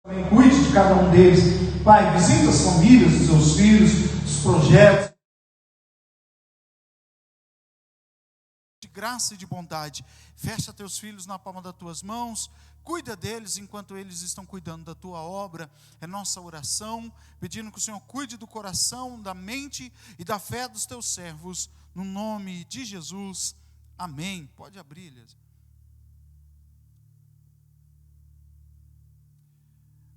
Cuide de cada um deles. Pai, visita as famílias dos seus filhos, os projetos de graça e de bondade. Fecha teus filhos na palma das tuas mãos, cuida deles enquanto eles estão cuidando da tua obra. É nossa oração, pedindo que o Senhor cuide do coração, da mente e da fé dos teus servos, no nome de Jesus, amém. Pode abrir, Elias.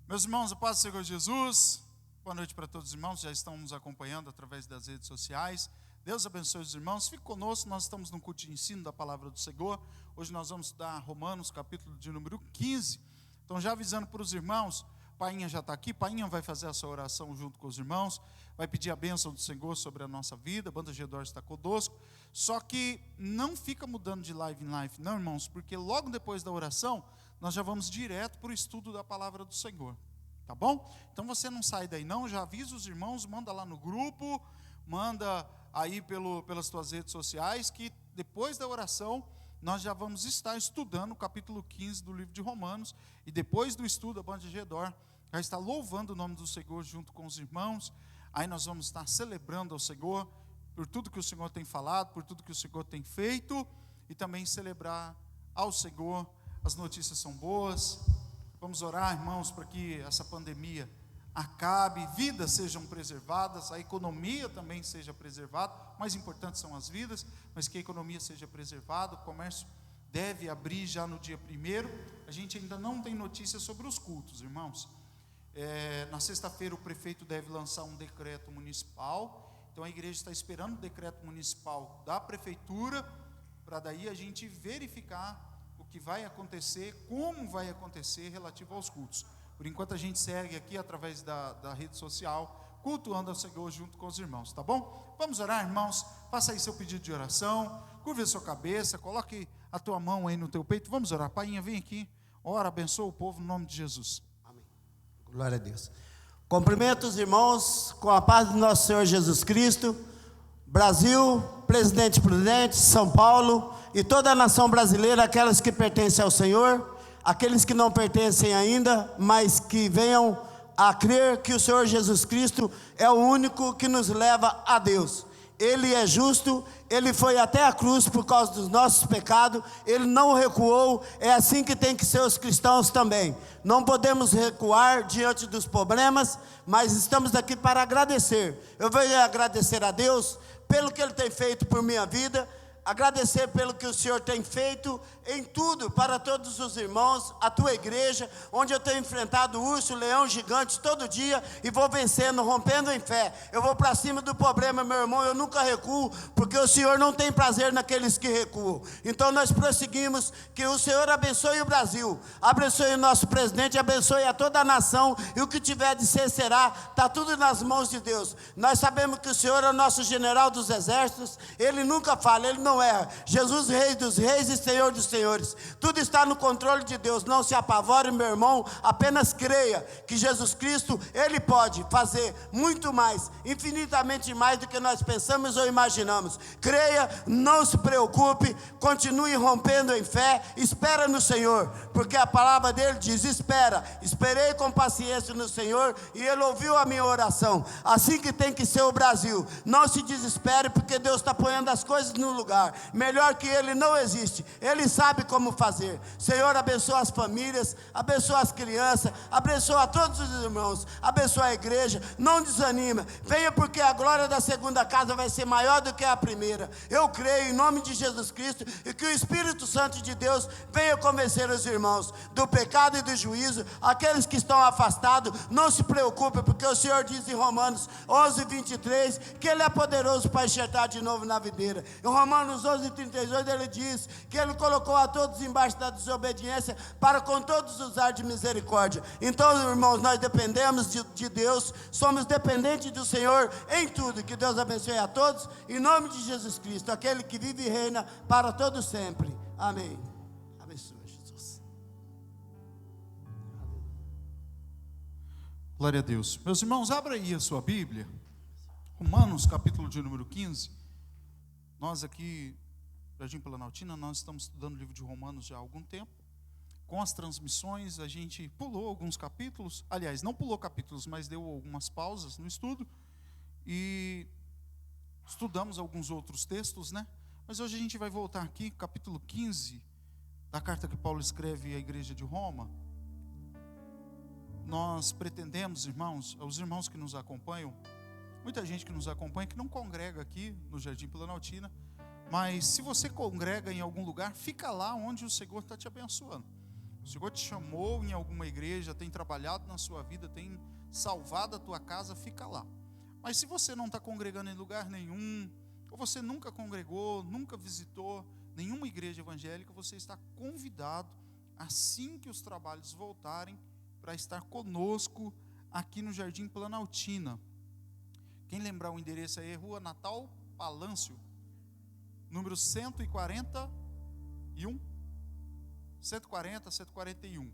Meus irmãos, a paz do Senhor Jesus, boa noite para todos os irmãos que já estão nos acompanhando através das redes sociais. Deus abençoe os irmãos, fique conosco, nós estamos no culto de ensino da palavra do Senhor. Hoje nós vamos estudar Romanos, capítulo de número 15. Então já avisando para os irmãos, Painha já está aqui, Painha vai fazer essa oração junto com os irmãos, vai pedir a bênção do Senhor sobre a nossa vida, a banda Gedor está conosco. Só que não fica mudando de live em live, não, irmãos, porque logo depois da oração, nós já vamos direto para o estudo da palavra do Senhor, tá bom? Então você não sai daí não, já avisa os irmãos, manda lá no grupo, manda aí pelas tuas redes sociais, que depois da oração, nós já vamos estar estudando o capítulo 15 do livro de Romanos, e depois do estudo, a banda Gedor já está louvando o nome do Senhor junto com os irmãos. Aí nós vamos estar celebrando ao Senhor, por tudo que o Senhor tem falado, por tudo que o Senhor tem feito, e também celebrar ao Senhor. As notícias são boas. Vamos orar, irmãos, para que essa pandemia acabe, vidas sejam preservadas, a economia também seja preservada. O mais importante são as vidas, mas que a economia seja preservada. O comércio deve abrir já no dia 1º. A gente ainda não tem notícias sobre os cultos, irmãos. Na sexta-feira o prefeito deve lançar um decreto municipal. Então a igreja está esperando o decreto municipal da prefeitura, para daí a gente verificar o que vai acontecer, como vai acontecer relativo aos cultos. Por enquanto a gente segue aqui através da rede social, cultuando ao Senhor junto com os irmãos, tá bom? Vamos orar, irmãos, faça aí seu pedido de oração, curva a sua cabeça, coloque a tua mão aí no teu peito, vamos orar. Painha, vem aqui, ora, abençoa o povo no nome de Jesus. Amém. Glória a Deus. Cumprimento os irmãos com a paz do nosso Senhor Jesus Cristo. Brasil, Presidente Prudente, São Paulo e toda a nação brasileira, aquelas que pertencem ao Senhor, aqueles que não pertencem ainda, mas que venham a crer que o Senhor Jesus Cristo é o único que nos leva a Deus. Ele é justo, Ele foi até a cruz por causa dos nossos pecados, Ele não recuou. É assim que tem que ser os cristãos também. Não podemos recuar diante dos problemas, mas estamos aqui para agradecer. Eu venho agradecer a Deus pelo que Ele tem feito por minha vida, agradecer pelo que o Senhor tem feito em tudo, para todos os irmãos, a tua igreja, onde eu tenho enfrentado urso, leão, gigante todo dia, e vou vencendo, rompendo em fé. Eu vou para cima do problema, meu irmão, eu nunca recuo, porque o Senhor não tem prazer naqueles que recuam. Então nós prosseguimos, que o Senhor abençoe o Brasil, abençoe o nosso presidente, abençoe a toda a nação, e o que tiver de ser será, está tudo nas mãos de Deus. Nós sabemos que o Senhor é o nosso general dos exércitos, Ele nunca falha, Ele não erra. Jesus, Rei dos reis e Senhor dos senhores, tudo está no controle de Deus. Não se apavore, meu irmão, apenas creia que Jesus Cristo, Ele pode fazer muito mais, infinitamente mais do que nós pensamos ou imaginamos. Creia, não se preocupe, continue rompendo em fé, espera no Senhor, porque a palavra dele diz: esperei com paciência no Senhor, e Ele ouviu a minha oração. Assim que tem que ser o Brasil. Não se desespere, porque Deus está ponhando as coisas no lugar. Melhor que Ele não existe. Ele sabe como fazer. Senhor, abençoa as famílias, abençoa as crianças, abençoa a todos os irmãos, abençoa a igreja. Não desanima, venha, porque a glória da segunda casa vai ser maior do que a primeira. Eu creio em nome de Jesus Cristo, e que o Espírito Santo de Deus venha convencer os irmãos do pecado e do juízo. Aqueles que estão afastados, não se preocupem, porque o Senhor diz em Romanos 11:23 que Ele é poderoso para enxertar de novo na videira. Em Romanos 11:38 Ele diz que Ele colocou a todos embaixo da desobediência, para com todos usar de misericórdia. Então, irmãos, nós dependemos de Deus, somos dependentes do Senhor em tudo. Que Deus abençoe a todos, em nome de Jesus Cristo, aquele que vive e reina para todo sempre. Amém. Abençoe, Jesus. Glória a Deus. Meus irmãos, abra aí a sua Bíblia, Romanos, capítulo de número 15. Nós aqui, Jardim Planaltina, nós estamos estudando o livro de Romanos já há algum tempo. com as transmissões, a gente pulou alguns capítulos, aliás, não pulou capítulos, mas deu algumas pausas no estudo, e estudamos alguns outros textos, né? Mas hoje a gente vai voltar aqui, capítulo 15, da carta que Paulo escreve à igreja de Roma. Nós pretendemos, irmãos, os irmãos que nos acompanham, muita gente que nos acompanha, que não congrega aqui no Jardim Planaltina, mas se você congrega em algum lugar, fica lá onde o Senhor está te abençoando. O Senhor te chamou em alguma igreja, tem trabalhado na sua vida, tem salvado a tua casa, fica lá. Mas se você não está congregando em lugar nenhum, ou você nunca congregou, nunca visitou nenhuma igreja evangélica, você está convidado, assim que os trabalhos voltarem, para estar conosco aqui no Jardim Planaltina. Quem lembrar o endereço aí, Rua Natal Palâncio, número 141, 140, 141,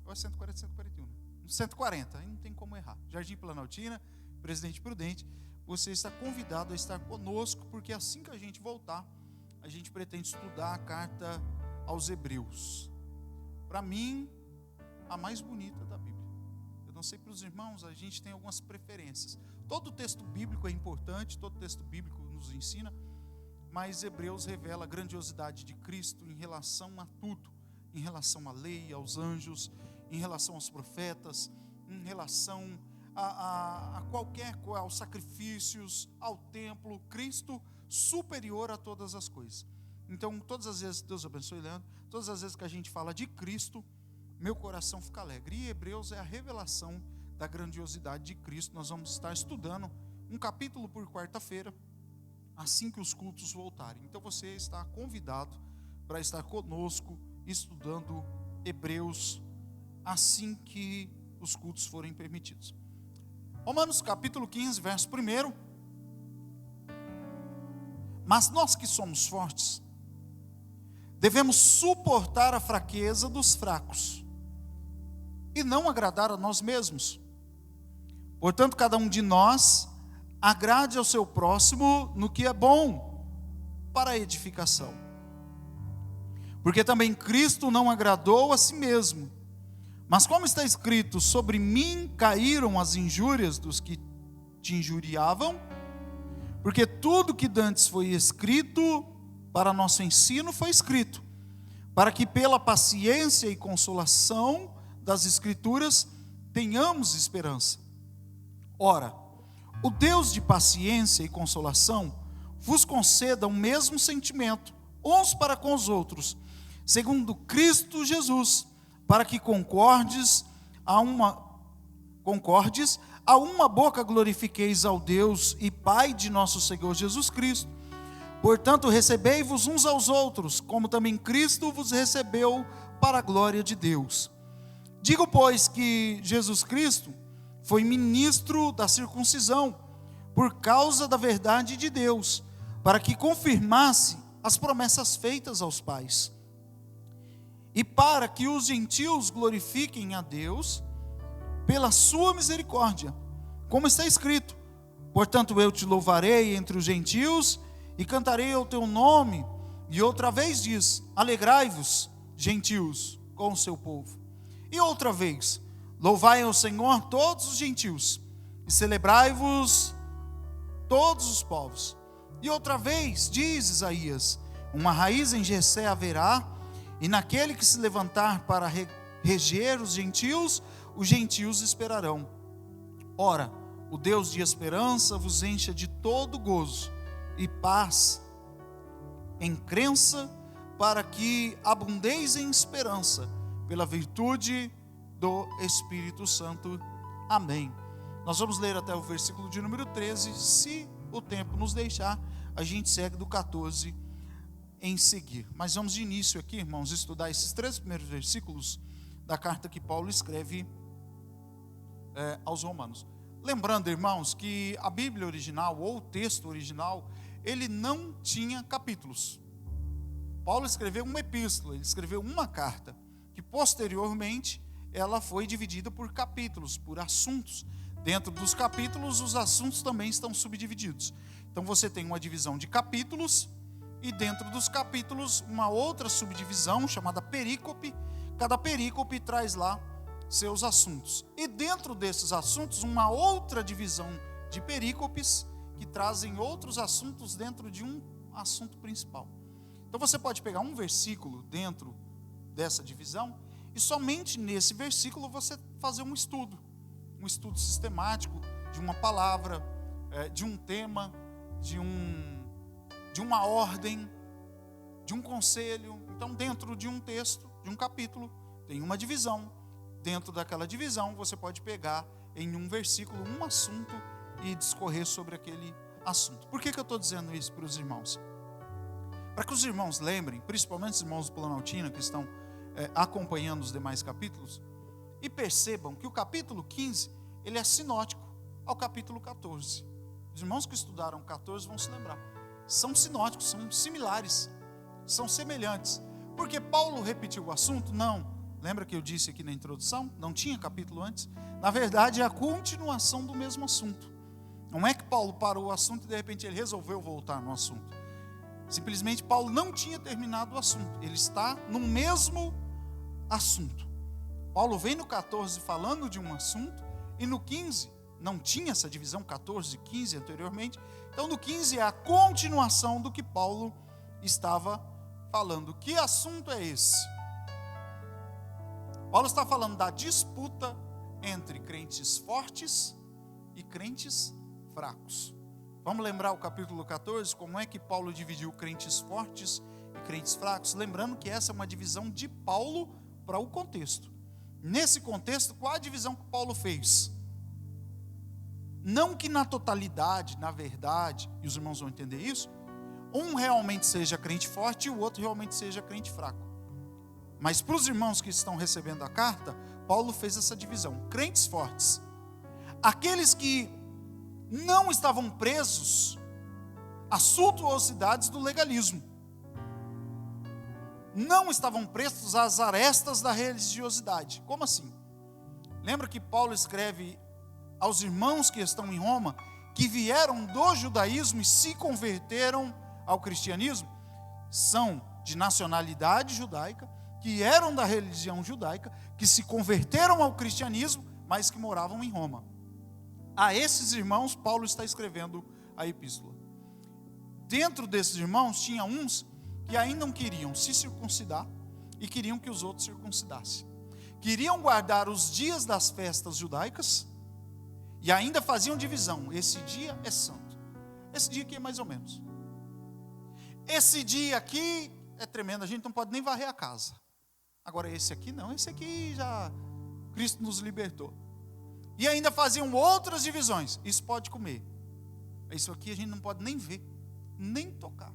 ou é 140, 141, né? 140, aí não tem como errar. Jardim Planaltina, Presidente Prudente, você está convidado a estar conosco, porque assim que a gente voltar, a gente pretende estudar a carta aos Hebreus. Para mim, a mais bonita da Bíblia. Eu não sei para os irmãos, a gente tem algumas preferências. Todo texto bíblico é importante, todo texto bíblico nos ensina, mas Hebreus revela a grandiosidade de Cristo em relação a tudo, em relação à lei, aos anjos, em relação aos profetas, em relação a qualquer coisa, aos sacrifícios, ao templo, Cristo superior a todas as coisas. Então, todas as vezes, Deus abençoe, Leandro, todas as vezes que a gente fala de Cristo, meu coração fica alegre. E Hebreus é a revelação da grandiosidade de Cristo. Nós vamos estar estudando um capítulo por quarta-feira, assim que os cultos voltarem. Então você está convidado para estar conosco, estudando Hebreus, assim que os cultos forem permitidos. Romanos capítulo 15, verso 1. Mas nós que somos fortes, devemos suportar a fraqueza dos fracos, e não agradar a nós mesmos. Portanto, cada um de nós agrade ao seu próximo no que é bom para a edificação. Porque também Cristo não agradou a si mesmo. Mas como está escrito, sobre mim caíram as injúrias dos que te injuriavam, porque tudo que dantes foi escrito para nosso ensino foi escrito, para que pela paciência e consolação das Escrituras tenhamos esperança. Ora, o Deus de paciência e consolação vos conceda o mesmo sentimento, uns para com os outros, segundo Cristo Jesus, para que concordes a uma boca glorifiqueis ao Deus e Pai de nosso Senhor Jesus Cristo. Portanto, recebei-vos uns aos outros, como também Cristo vos recebeu para a glória de Deus. Digo, pois, que Jesus Cristo foi ministro da circuncisão, por causa da verdade de Deus, para que confirmasse as promessas feitas aos pais, e para que os gentios glorifiquem a Deus pela sua misericórdia, como está escrito: portanto eu te louvarei entre os gentios, e cantarei ao teu nome. E outra vez diz: alegrai-vos, gentios, com o seu povo. E outra vez: louvai ao Senhor todos os gentios, e celebrai-vos todos os povos. E outra vez diz Isaías: uma raiz em Jessé haverá, e naquele que se levantar para reger os gentios esperarão. Ora, o Deus de esperança vos encha de todo gozo e paz em crença, para que abundeis em esperança, pela virtude do Espírito Santo. Amém. Nós vamos ler até o versículo de número 13, se o tempo nos deixar, a gente segue do 14 em seguir. Mas vamos de início aqui, irmãos, estudar esses 3 primeiros versículos da carta que Paulo escreve aos Romanos. Lembrando, irmãos, que a Bíblia original, ou o texto original, ele não tinha capítulos. Paulo escreveu uma epístola, ele escreveu uma carta, que posteriormente ela foi dividida por capítulos, por assuntos. Dentro dos capítulos, os assuntos também estão subdivididos. Então você tem uma divisão de capítulos, e dentro dos capítulos, uma outra subdivisão chamada perícope, cada perícope traz lá seus assuntos. E dentro desses assuntos, uma outra divisão de perícopes que trazem outros assuntos dentro de um assunto principal. Então você pode pegar um versículo dentro dessa divisão e somente nesse versículo você fazer um estudo sistemático de uma palavra, de um tema, de uma ordem, de um conselho. Então, dentro de um texto, de um capítulo, tem uma divisão. Dentro daquela divisão, você pode pegar em um versículo um assunto e discorrer sobre aquele assunto. Por que eu estou dizendo isso para os irmãos? Para que os irmãos lembrem, principalmente os irmãos do Planaltina que estão acompanhando os demais capítulos, e percebam que o capítulo 15, ele é sinótico ao capítulo 14. Os irmãos que estudaram 14 vão se lembrar. São sinóticos, são similares, são semelhantes. Porque Paulo repetiu o assunto? Não. Lembra que eu disse aqui na introdução? Não tinha capítulo antes? Na verdade, é a continuação do mesmo assunto. Não é que Paulo parou o assunto e de repente ele resolveu voltar no assunto. Simplesmente Paulo não tinha terminado o assunto. Ele está no mesmo assunto. Paulo vem no 14 falando de um assunto e no 15 não tinha essa divisão 14 e 15 anteriormente. Então no 15 é a continuação do que Paulo estava falando. Que assunto é esse? Paulo está falando da disputa entre crentes fortes e crentes fracos. Vamos lembrar o capítulo 14, como é que Paulo dividiu crentes fortes e crentes fracos? Lembrando que essa é uma divisão de Paulo para o contexto. Nesse contexto, qual a divisão que Paulo fez? Não que na totalidade, na verdade, e os irmãos vão entender isso, um realmente seja crente forte e o outro realmente seja crente fraco. Mas para os irmãos que estão recebendo a carta, Paulo fez essa divisão. Crentes fortes, aqueles que não estavam presos às suntuosidades do legalismo, não estavam presos às arestas da religiosidade. Como assim? Lembra que Paulo escreve aos irmãos que estão em Roma, que vieram do judaísmo e se converteram ao cristianismo? São de nacionalidade judaica, que eram da religião judaica, que se converteram ao cristianismo, mas que moravam em Roma. A esses irmãos, Paulo está escrevendo a epístola. Dentro desses irmãos, tinha uns que ainda não queriam se circuncidar e queriam que os outros circuncidassem. Queriam guardar os dias das festas judaicas e ainda faziam divisão. Esse dia é santo. Esse dia aqui é mais ou menos. Esse dia aqui é tremendo, a gente não pode nem varrer a casa. Agora esse aqui não, esse aqui já Cristo nos libertou. E ainda faziam outras divisões. Isso pode comer. Isso aqui a gente não pode nem ver, nem tocar.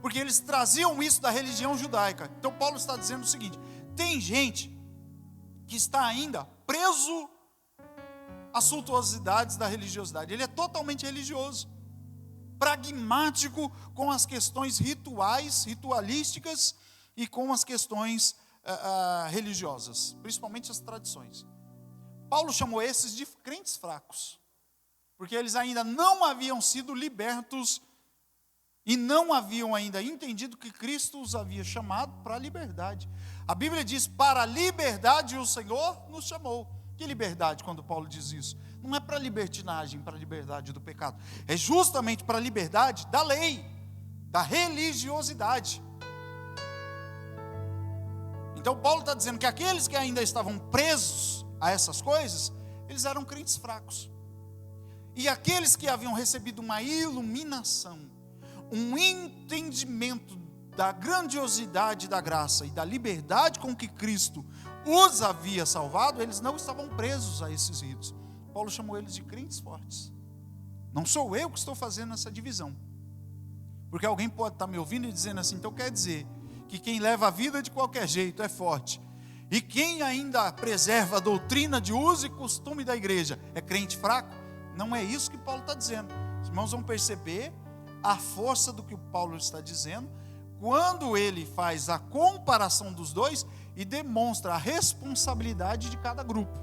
Porque eles traziam isso da religião judaica. Então Paulo está dizendo o seguinte: tem gente que está ainda preso às suntuosidades da religiosidade. Ele é totalmente religioso, pragmático com as questões rituais, ritualísticas e com as questões religiosas, principalmente as tradições. Paulo chamou esses de crentes fracos, porque eles ainda não haviam sido libertos e não haviam ainda entendido que Cristo os havia chamado para a liberdade. A Bíblia diz: para a liberdade o Senhor nos chamou. Que liberdade quando Paulo diz isso? Não é para a libertinagem, para a liberdade do pecado. É justamente para a liberdade da lei, da religiosidade. Então Paulo está dizendo que aqueles que ainda estavam presos a essas coisas, eles eram crentes fracos. E aqueles que haviam recebido uma iluminação, um entendimento da grandiosidade da graça e da liberdade com que Cristo os havia salvado, eles não estavam presos a esses ritos. Paulo chamou eles de crentes fortes. Não sou eu que estou fazendo essa divisão. Porque alguém pode estar me ouvindo e dizendo assim: então quer dizer que quem leva a vida de qualquer jeito é forte, e quem ainda preserva a doutrina de uso e costume da igreja é crente fraco? Não é isso que Paulo está dizendo. Os irmãos vão perceber a força do que o Paulo está dizendo quando ele faz a comparação dos dois e demonstra a responsabilidade de cada grupo.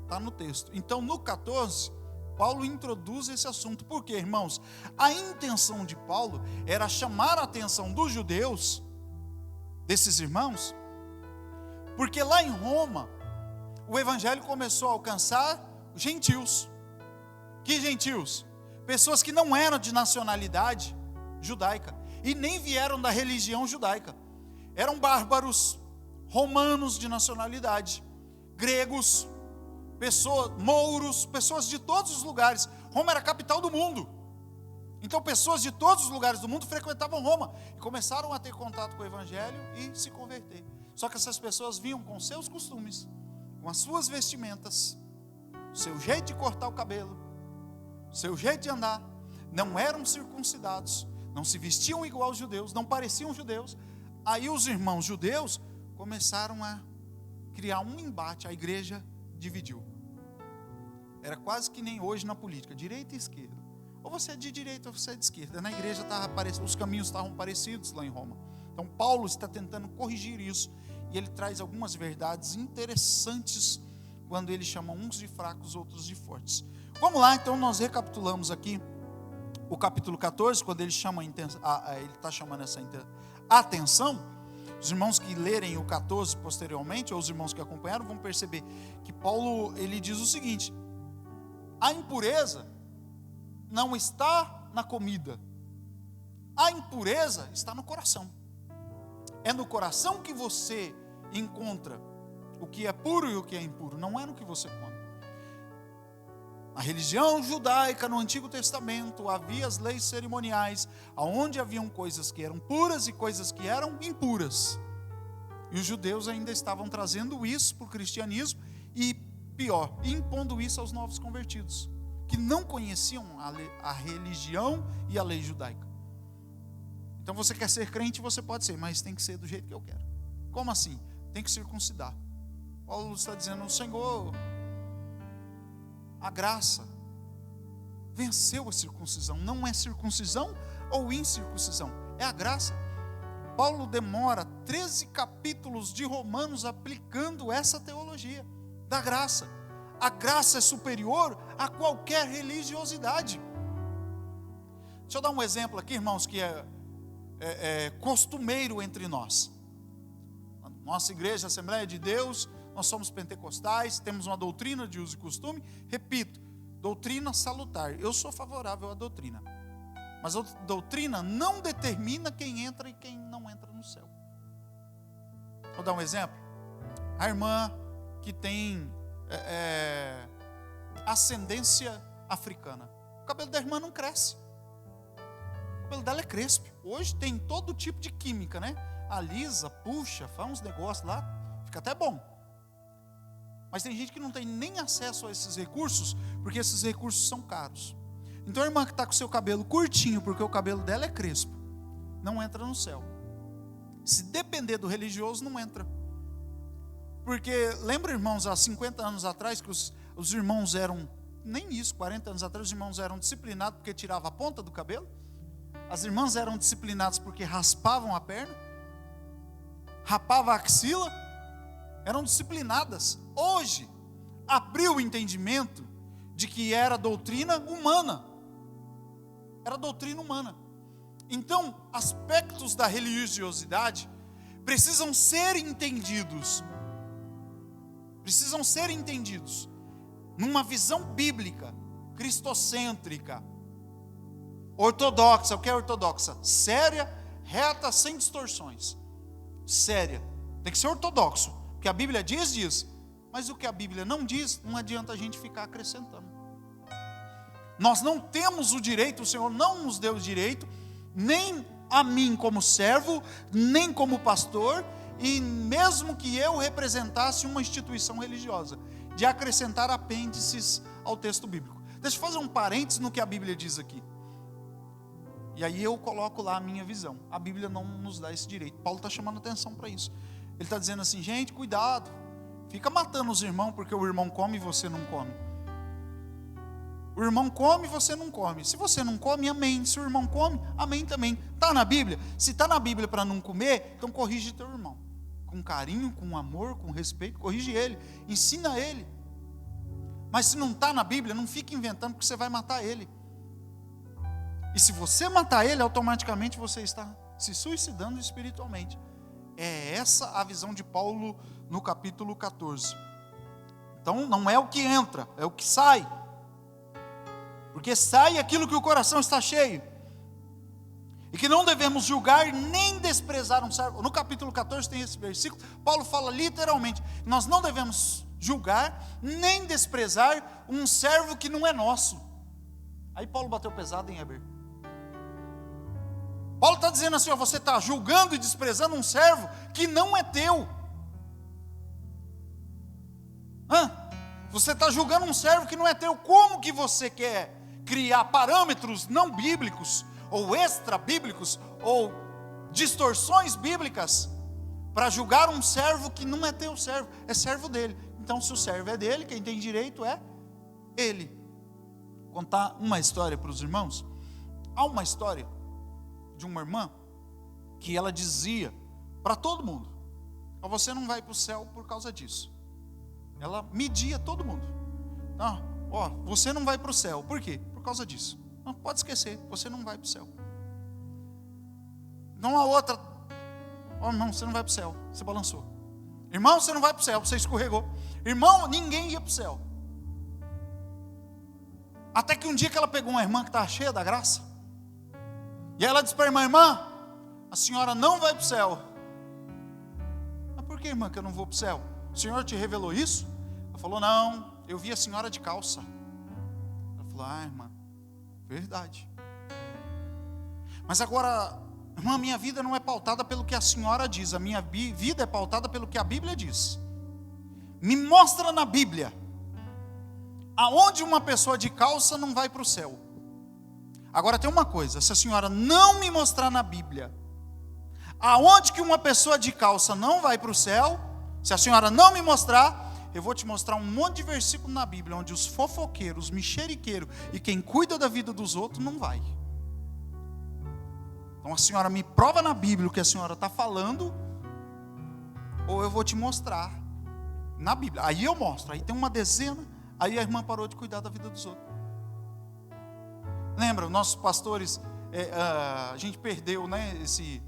Está no texto. Então no 14, Paulo introduz esse assunto. Por quê, irmãos? A intenção de Paulo era chamar a atenção dos judeus, desses irmãos, Porque lá em Roma, o evangelho começou a alcançar gentios. Que gentios? Pessoas que não eram de nacionalidade judaica e nem vieram da religião judaica. Eram bárbaros, romanos de nacionalidade, gregos, mouros, pessoas de todos os lugares. Roma era a capital do mundo. Então pessoas de todos os lugares do mundo frequentavam Roma e começaram a ter contato com o evangelho e se converter. Só que essas pessoas vinham com seus costumes, com as suas vestimentas, seu jeito de cortar o cabelo, seu jeito de andar. Não eram circuncidados, não se vestiam igual aos judeus, não pareciam judeus. Aí os irmãos judeus começaram a criar um embate, a igreja dividiu. Era quase que nem hoje na política, direita e esquerda. Ou você é de direita ou você é de esquerda. Na igreja os caminhos estavam parecidos lá em Roma. Então Paulo está tentando corrigir isso. E ele traz algumas verdades interessantes quando ele chama uns de fracos, outros de fortes. Vamos lá, então nós recapitulamos aqui o capítulo 14, quando ele está chamando essa atenção. Os irmãos que lerem o 14 posteriormente, ou os irmãos que acompanharam, vão perceber que Paulo, ele diz o seguinte: a impureza não está na comida, a impureza está no coração. É no coração que você encontra o que é puro e o que é impuro, não é no que você come. A religião judaica no Antigo Testamento havia as leis cerimoniais, onde haviam coisas que eram puras e coisas que eram impuras. E os judeus ainda estavam trazendo isso para o cristianismo e, pior, impondo isso aos novos convertidos, que não conheciam a religião e a lei judaica. Então você quer ser crente, você pode ser, mas tem que ser do jeito que eu quero. Como assim? Tem que circuncidar. Paulo está dizendo: o Senhor, a graça venceu a circuncisão. Não é circuncisão ou incircuncisão, é a graça. Paulo demora 13 capítulos de Romanos aplicando essa teologia da graça. A graça é superior a qualquer religiosidade. Deixa eu dar um exemplo aqui, irmãos, que é costumeiro entre nós. Nossa igreja, Assembleia de Deus, nós somos pentecostais, temos uma doutrina de uso e costume. Repito, doutrina salutar. Eu sou favorável à doutrina, mas a doutrina não determina quem entra e quem não entra no céu. Vou dar um exemplo. A irmã que tem ascendência africana, o cabelo da irmã não cresce, o cabelo dela é crespo. Hoje tem todo tipo de química, né? Alisa, puxa, faz uns negócios lá, fica até bom. Mas tem gente que não tem nem acesso a esses recursos, porque esses recursos são caros. Então a irmã que está com o seu cabelo curtinho, porque o cabelo dela é crespo, não entra no céu. Se depender do religioso, não entra. Porque lembra, irmãos, há 50 anos atrás, que os irmãos eram, nem isso, 40 anos atrás, os irmãos eram disciplinados porque tiravam a ponta do cabelo. As irmãs eram disciplinadas porque raspavam a perna, rapavam a axila, eram disciplinadas. Hoje, abriu o entendimento de que era doutrina humana. Era doutrina humana. Então, aspectos da religiosidade precisam ser entendidos. Precisam ser entendidos numa visão bíblica, cristocêntrica, ortodoxa. O que é ortodoxa? Séria, reta, sem distorções. Séria. Tem que ser ortodoxo. O que a Bíblia diz. Mas o que a Bíblia não diz, não adianta a gente ficar acrescentando. Nós não temos o direito, o Senhor não nos deu o direito, nem a mim como servo, nem como pastor, e mesmo que eu representasse uma instituição religiosa, de acrescentar apêndices ao texto bíblico. Deixa eu fazer um parênteses no que a Bíblia diz aqui. E aí eu coloco lá a minha visão. A Bíblia não nos dá esse direito. Paulo está chamando atenção para isso. Ele está dizendo assim: gente, cuidado. Fica matando os irmãos porque o irmão come e você não come. O irmão come e você não come. Se você não come, amém. Se o irmão come, amém também. Está na Bíblia? Se está na Bíblia para não comer, então corrige teu irmão. Com carinho, com amor, com respeito, corrige ele. Ensina ele. Mas se não está na Bíblia, não fique inventando, porque você vai matar ele. E se você matar ele, automaticamente você está se suicidando espiritualmente. É essa a visão de Paulo no capítulo 14. Então não é o que entra, é o que sai. Porque sai aquilo que o coração está cheio. E que não devemos julgar nem desprezar um servo. No capítulo 14 tem esse versículo. Paulo fala literalmente: nós não devemos julgar nem desprezar um servo que não é nosso. Aí Paulo bateu pesado em Heber. Paulo está dizendo assim: ó, você está julgando e desprezando um servo que não é teu. Você está julgando um servo que não é teu. Como que você quer criar parâmetros não bíblicos, ou extra bíblicos, ou distorções bíblicas, para julgar um servo que não é teu servo, é servo dele? Então, se o servo é dele, quem tem direito é ele. Vou contar uma história para os irmãos. Há uma história de uma irmã que ela dizia para todo mundo: você não vai para o céu por causa disso. Ela media todo mundo. Você não vai para o céu. Por quê? Por causa disso. Não, pode esquecer, você não vai para o céu. Então a outra: irmão, você não vai para o céu, você balançou. Irmão, você não vai para o céu, você escorregou. Irmão, ninguém ia para o céu. Até que um dia que ela pegou uma irmã que estava cheia da graça, e ela disse para a irmã: a senhora não vai para o céu. Mas por que, irmã, que eu não vou para o céu? O Senhor te revelou isso? Ela falou: não, eu vi a senhora de calça. Ela falou: irmã, verdade. Mas agora, irmã, minha vida não é pautada pelo que a senhora diz, a minha vida é pautada pelo que a Bíblia diz. Me mostra na Bíblia aonde uma pessoa de calça não vai para o céu. Agora tem uma coisa: se a senhora não me mostrar na Bíblia aonde que uma pessoa de calça não vai para o céu, se a senhora não me mostrar, eu vou te mostrar um monte de versículo na Bíblia onde os fofoqueiros, os mexeriqueiros e quem cuida da vida dos outros não vai. Então a senhora me prova na Bíblia o que a senhora está falando, ou eu vou te mostrar na Bíblia. Aí eu mostro, aí tem uma dezena. Aí a irmã parou de cuidar da vida dos outros. Lembra, nossos pastores, a gente perdeu, né, esse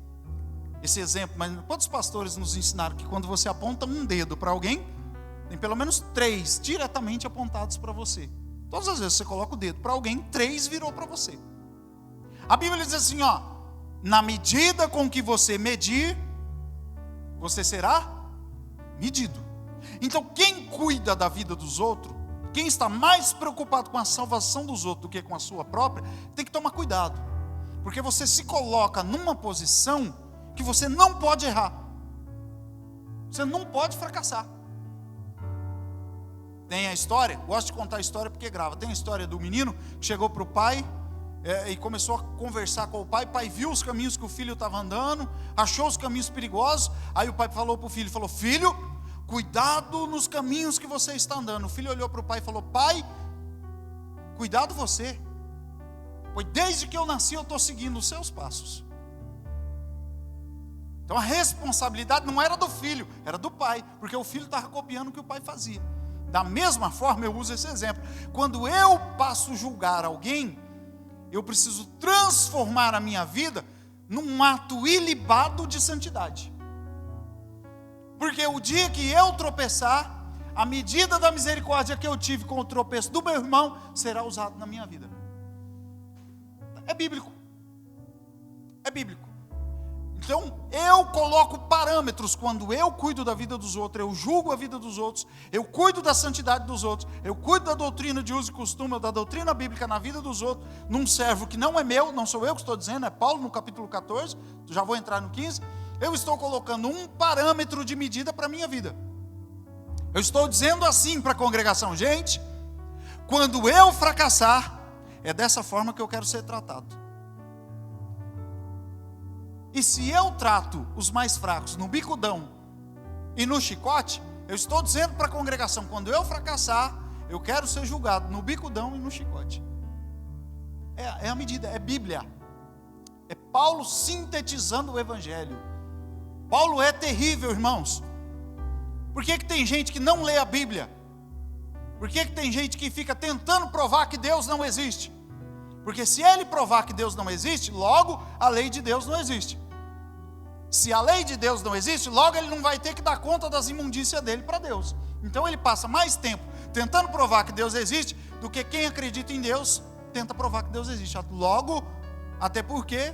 exemplo, mas quantos pastores nos ensinaram que quando você aponta um dedo para alguém, tem pelo menos 3 diretamente apontados para você. Todas as vezes que você coloca o dedo para alguém, 3 virou para você. A Bíblia diz assim, na medida com que você medir, você será medido. Então quem cuida da vida dos outros, quem está mais preocupado com a salvação dos outros do que com a sua própria, tem que tomar cuidado, porque você se coloca numa posição que você não pode errar, você não pode fracassar. Tem a história, gosto de contar a história porque grava. Tem a história do menino que chegou para o pai e começou a conversar com o pai. O pai viu os caminhos que o filho estava andando, achou os caminhos perigosos. Aí o pai falou para o filho, filho, cuidado nos caminhos que você está andando. O filho olhou para o pai e falou: pai, cuidado você, pois desde que eu nasci eu estou seguindo os seus passos. Então a responsabilidade não era do filho, era do pai, porque o filho estava copiando o que o pai fazia. Da mesma forma eu uso esse exemplo. Quando eu passo a julgar alguém, eu preciso transformar a minha vida num ato ilibado de santidade. Porque o dia que eu tropeçar, a medida da misericórdia que eu tive com o tropeço do meu irmão será usado na minha vida. É bíblico. É bíblico. Então, eu coloco parâmetros quando eu cuido da vida dos outros, eu julgo a vida dos outros, eu cuido da santidade dos outros, eu cuido da doutrina de uso e costume, da doutrina bíblica na vida dos outros, num servo que não é meu, não sou eu que estou dizendo, é Paulo no capítulo 14, já vou entrar no 15, eu estou colocando um parâmetro de medida para a minha vida. Eu estou dizendo assim para a congregação: gente, quando eu fracassar, é dessa forma que eu quero ser tratado. E se eu trato os mais fracos no bicudão e no chicote, eu estou dizendo para a congregação: quando eu fracassar, eu quero ser julgado no bicudão e no chicote. É a medida, é Bíblia. É Paulo sintetizando o Evangelho. Paulo é terrível, irmãos. Por que tem gente que não lê a Bíblia? Por que tem gente que fica tentando provar que Deus não existe? Porque se ele provar que Deus não existe, logo a lei de Deus não existe. Se a lei de Deus não existe, logo ele não vai ter que dar conta das imundícias dele para Deus. Então ele passa mais tempo tentando provar que Deus existe do que quem acredita em Deus tenta provar que Deus existe. Logo, até porque,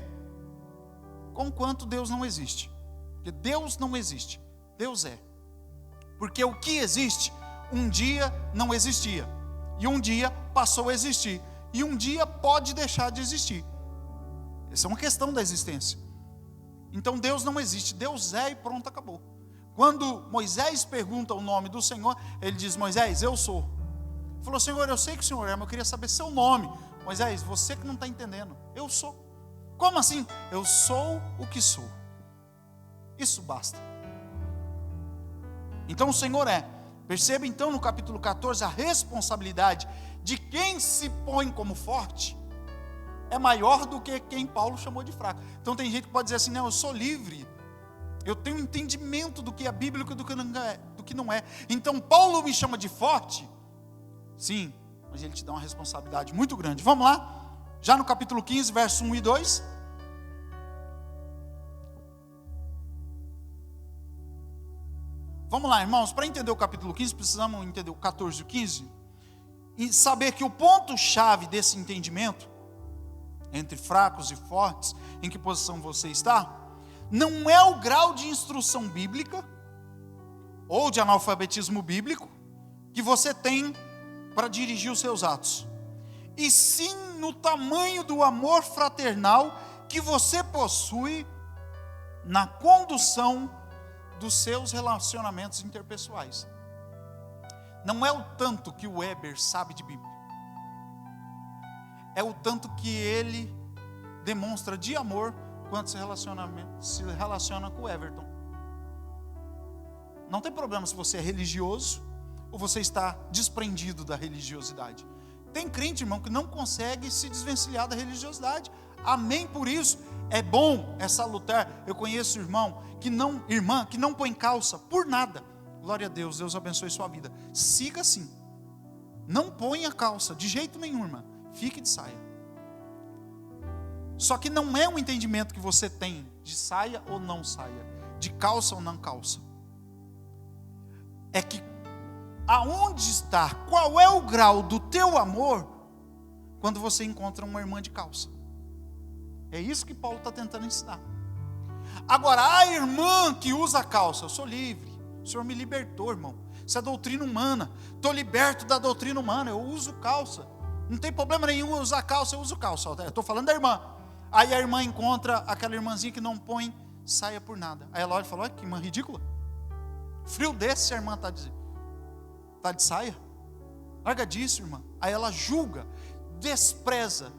conquanto Deus não existe. Porque Deus não existe, Deus é. Porque o que existe, um dia não existia. E um dia passou a existir. E um dia pode deixar de existir. Essa é uma questão da existência. Então Deus não existe, Deus é e pronto, acabou. Quando Moisés pergunta o nome do Senhor, ele diz: Moisés, eu sou. Ele falou: Senhor, eu sei que o Senhor é, mas eu queria saber seu nome. Moisés, você que não está entendendo, eu sou. Como assim? Eu sou o que sou. Isso basta. Então o Senhor é. Perceba então no capítulo 14 a responsabilidade de quem se põe como forte é maior do que quem Paulo chamou de fraco. Então tem gente que pode dizer assim: não, eu sou livre, eu tenho entendimento do que é bíblico e do que não é. Então Paulo me chama de forte? Sim, mas ele te dá uma responsabilidade muito grande. Vamos lá? Já no capítulo 15, verso 1 e 2. Vamos lá, irmãos, para entender o capítulo 15, precisamos entender o 14 e o 15, e saber que o ponto-chave desse entendimento, entre fracos e fortes, em que posição você está, não é o grau de instrução bíblica, ou de analfabetismo bíblico, que você tem para dirigir os seus atos, e sim no tamanho do amor fraternal que você possui na condução dos seus relacionamentos interpessoais. Não é o tanto que o Weber sabe de Bíblia, é o tanto que ele demonstra de amor quando se relaciona com o Everton. Não tem problema se você é religioso ou você está desprendido da religiosidade. Tem crente, irmão, que não consegue se desvencilhar da religiosidade. Amém por isso. É bom, é salutar. Eu conheço irmã que não põe calça por nada. Glória a Deus, Deus abençoe sua vida. Siga assim. Não ponha calça de jeito nenhum, irmã. Fique de saia. Só que não é um entendimento que você tem de saia ou não saia, de calça ou não calça. É que aonde está, qual é o grau do teu amor quando você encontra uma irmã de calça. É isso que Paulo está tentando ensinar. Agora, a irmã que usa calça: eu sou livre, o Senhor me libertou, irmão. Isso é doutrina humana, estou liberto da doutrina humana, eu uso calça. Não tem problema nenhum usar calça, eu uso calça. Estou falando da irmã. Aí a irmã encontra aquela irmãzinha que não põe saia por nada. Aí ela olha e fala: olha que irmã ridícula. Frio desse a irmã está de saia? Larga disso, irmã. Aí ela julga, despreza.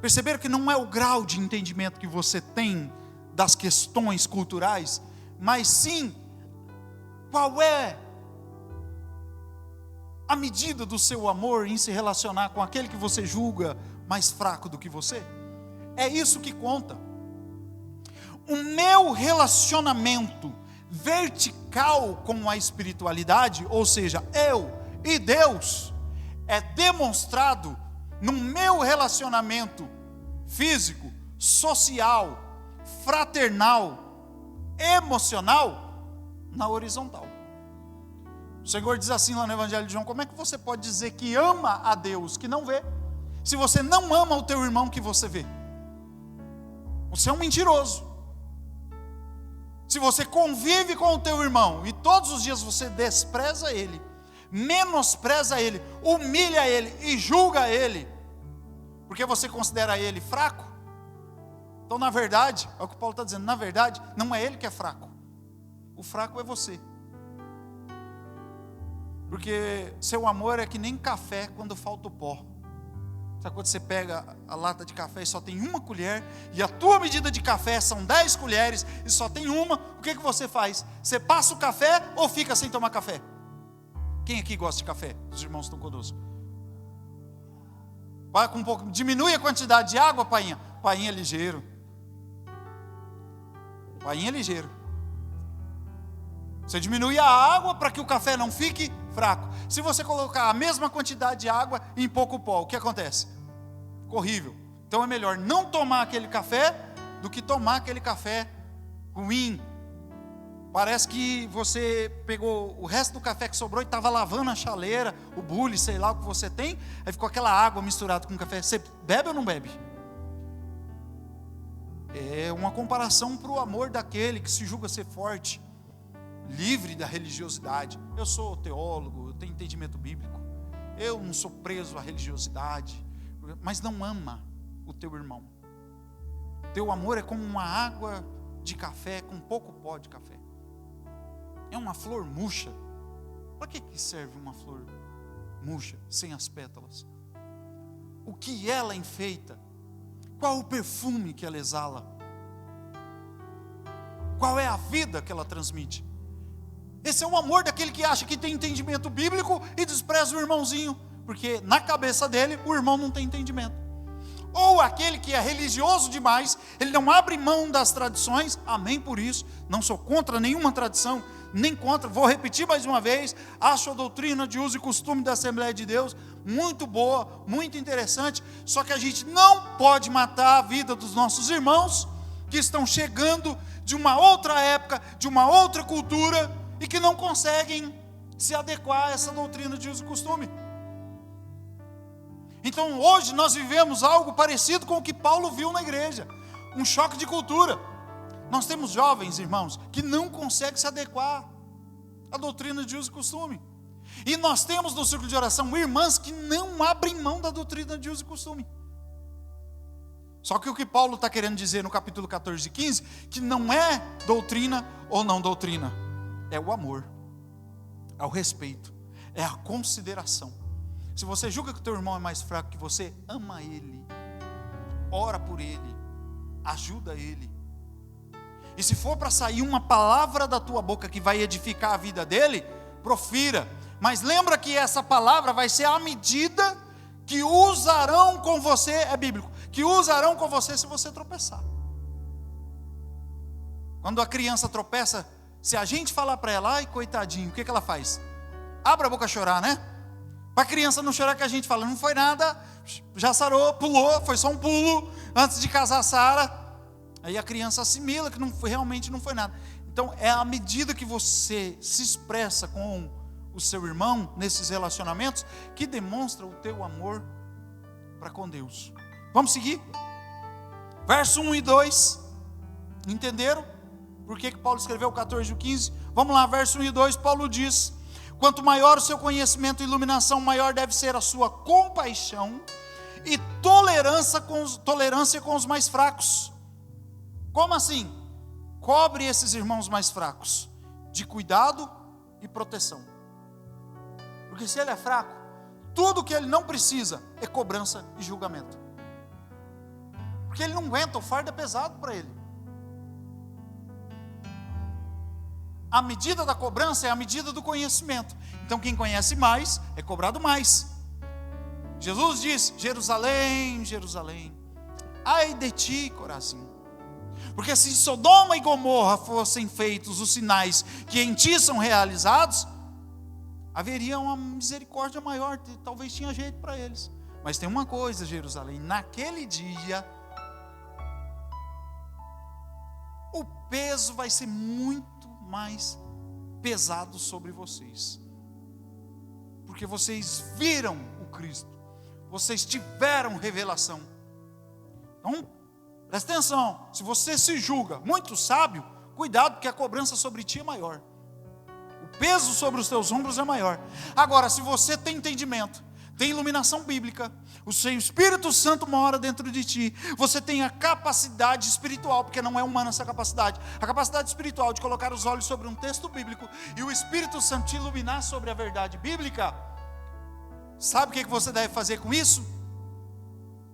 Perceberam que não é o grau de entendimento que você tem das questões culturais, mas sim qual é a medida do seu amor em se relacionar com aquele que você julga mais fraco do que você. É isso que conta. O meu relacionamento vertical com a espiritualidade, ou seja, eu e Deus, é demonstrado no meu relacionamento físico, social, fraternal, emocional, na horizontal. O Senhor diz assim lá no Evangelho de João: como é que você pode dizer que ama a Deus que não vê, se você não ama o teu irmão que você vê? Você é um mentiroso. Se você convive com o teu irmão e todos os dias você despreza ele, menospreza ele, humilha ele e julga ele, porque você considera ele fraco, então na verdade, é o que Paulo está dizendo, na verdade não é ele que é fraco, o fraco é você. Porque seu amor é que nem café quando falta o pó. Sabe quando você pega a lata de café e só tem uma colher, e a tua medida de café são 10 colheres e só tem uma, o que você faz? Você passa o café ou fica sem tomar café? Quem aqui gosta de café? Os irmãos estão conosco. Vai com um pouco, diminui a quantidade de água, painha. Painha é ligeiro. Painha é ligeiro. Você diminui a água para que o café não fique fraco. Se você colocar a mesma quantidade de água em pouco pó, o que acontece? Fica horrível. Então é melhor não tomar aquele café do que tomar aquele café ruim. Parece que você pegou o resto do café que sobrou e estava lavando a chaleira, o bule, sei lá o que você tem, aí ficou aquela água misturada com café. Você bebe ou não bebe? É uma comparação para o amor daquele que se julga ser forte, livre da religiosidade. Eu sou teólogo, eu tenho entendimento bíblico, eu não sou preso à religiosidade, mas não ama o teu irmão. Teu amor é como uma água de café com pouco pó de café. É uma flor murcha. Para que serve uma flor murcha, sem as pétalas? O que ela enfeita? Qual o perfume que ela exala? Qual é a vida que ela transmite? Esse é o amor daquele que acha que tem entendimento bíblico e despreza o irmãozinho, porque na cabeça dele o irmão não tem entendimento. Ou aquele que é religioso demais, ele não abre mão das tradições, amém por isso, não sou contra nenhuma tradição, nem contra, vou repetir mais uma vez, acho a doutrina de uso e costume da Assembleia de Deus muito boa, muito interessante, só que a gente não pode matar a vida dos nossos irmãos, que estão chegando de uma outra época, de uma outra cultura, e que não conseguem se adequar a essa doutrina de uso e costume. Então hoje nós vivemos algo parecido com o que Paulo viu na igreja, um choque de cultura. Nós temos jovens, irmãos, que não conseguem se adequar à doutrina de uso e costume. E nós temos no círculo de oração irmãs que não abrem mão da doutrina de uso e costume. Só que o que Paulo está querendo dizer no capítulo 14 e 15, que não é doutrina ou não doutrina, é o amor, é o respeito, é a consideração. Se você julga que o teu irmão é mais fraco que você, ama ele, ora por ele, ajuda ele. E se for para sair uma palavra da tua boca que vai edificar a vida dele, profira. Mas lembra que essa palavra vai ser a medida que usarão com você, é bíblico, que usarão com você se você tropeçar. Quando a criança tropeça, se a gente falar para ela, ai coitadinho, o que ela faz? Abre a boca a chorar, né? Para a criança não chorar, que a gente fala, não foi nada, já sarou, pulou, foi só um pulo, antes de casar a Sara. Aí a criança assimila que realmente não foi nada. Então é à medida que você se expressa com o seu irmão, nesses relacionamentos, que demonstra o teu amor para com Deus. Vamos seguir? Verso 1 e 2, entenderam? Por que Paulo escreveu o 14 e o 15? Vamos lá, verso 1 e 2, Paulo diz: quanto maior o seu conhecimento e iluminação, maior deve ser a sua compaixão e tolerância com os mais fracos. Como assim? Cobre esses irmãos mais fracos de cuidado e proteção. Porque se ele é fraco, tudo que ele não precisa é cobrança e julgamento. Porque ele não aguenta, o fardo é pesado para ele. A medida da cobrança é a medida do conhecimento. Então quem conhece mais é cobrado mais. Jesus diz: Jerusalém, Jerusalém, ai de ti, Corazim. Porque se Sodoma e Gomorra fossem feitos os sinais que em ti são realizados, haveria uma misericórdia maior, talvez tinha jeito para eles. Mas tem uma coisa, Jerusalém, naquele dia, o peso vai ser muito mais pesado sobre vocês, porque vocês viram o Cristo, vocês tiveram revelação. Então, presta atenção, se você se julga muito sábio, cuidado, porque a cobrança sobre ti é maior, o peso sobre os teus ombros é maior. Agora, se você tem entendimento, tem iluminação bíblica, o seu Espírito Santo mora dentro de ti, você tem a capacidade espiritual, porque não é humana essa capacidade, a capacidade espiritual de colocar os olhos sobre um texto bíblico e o Espírito Santo te iluminar sobre a verdade bíblica. Sabe o que você deve fazer com isso?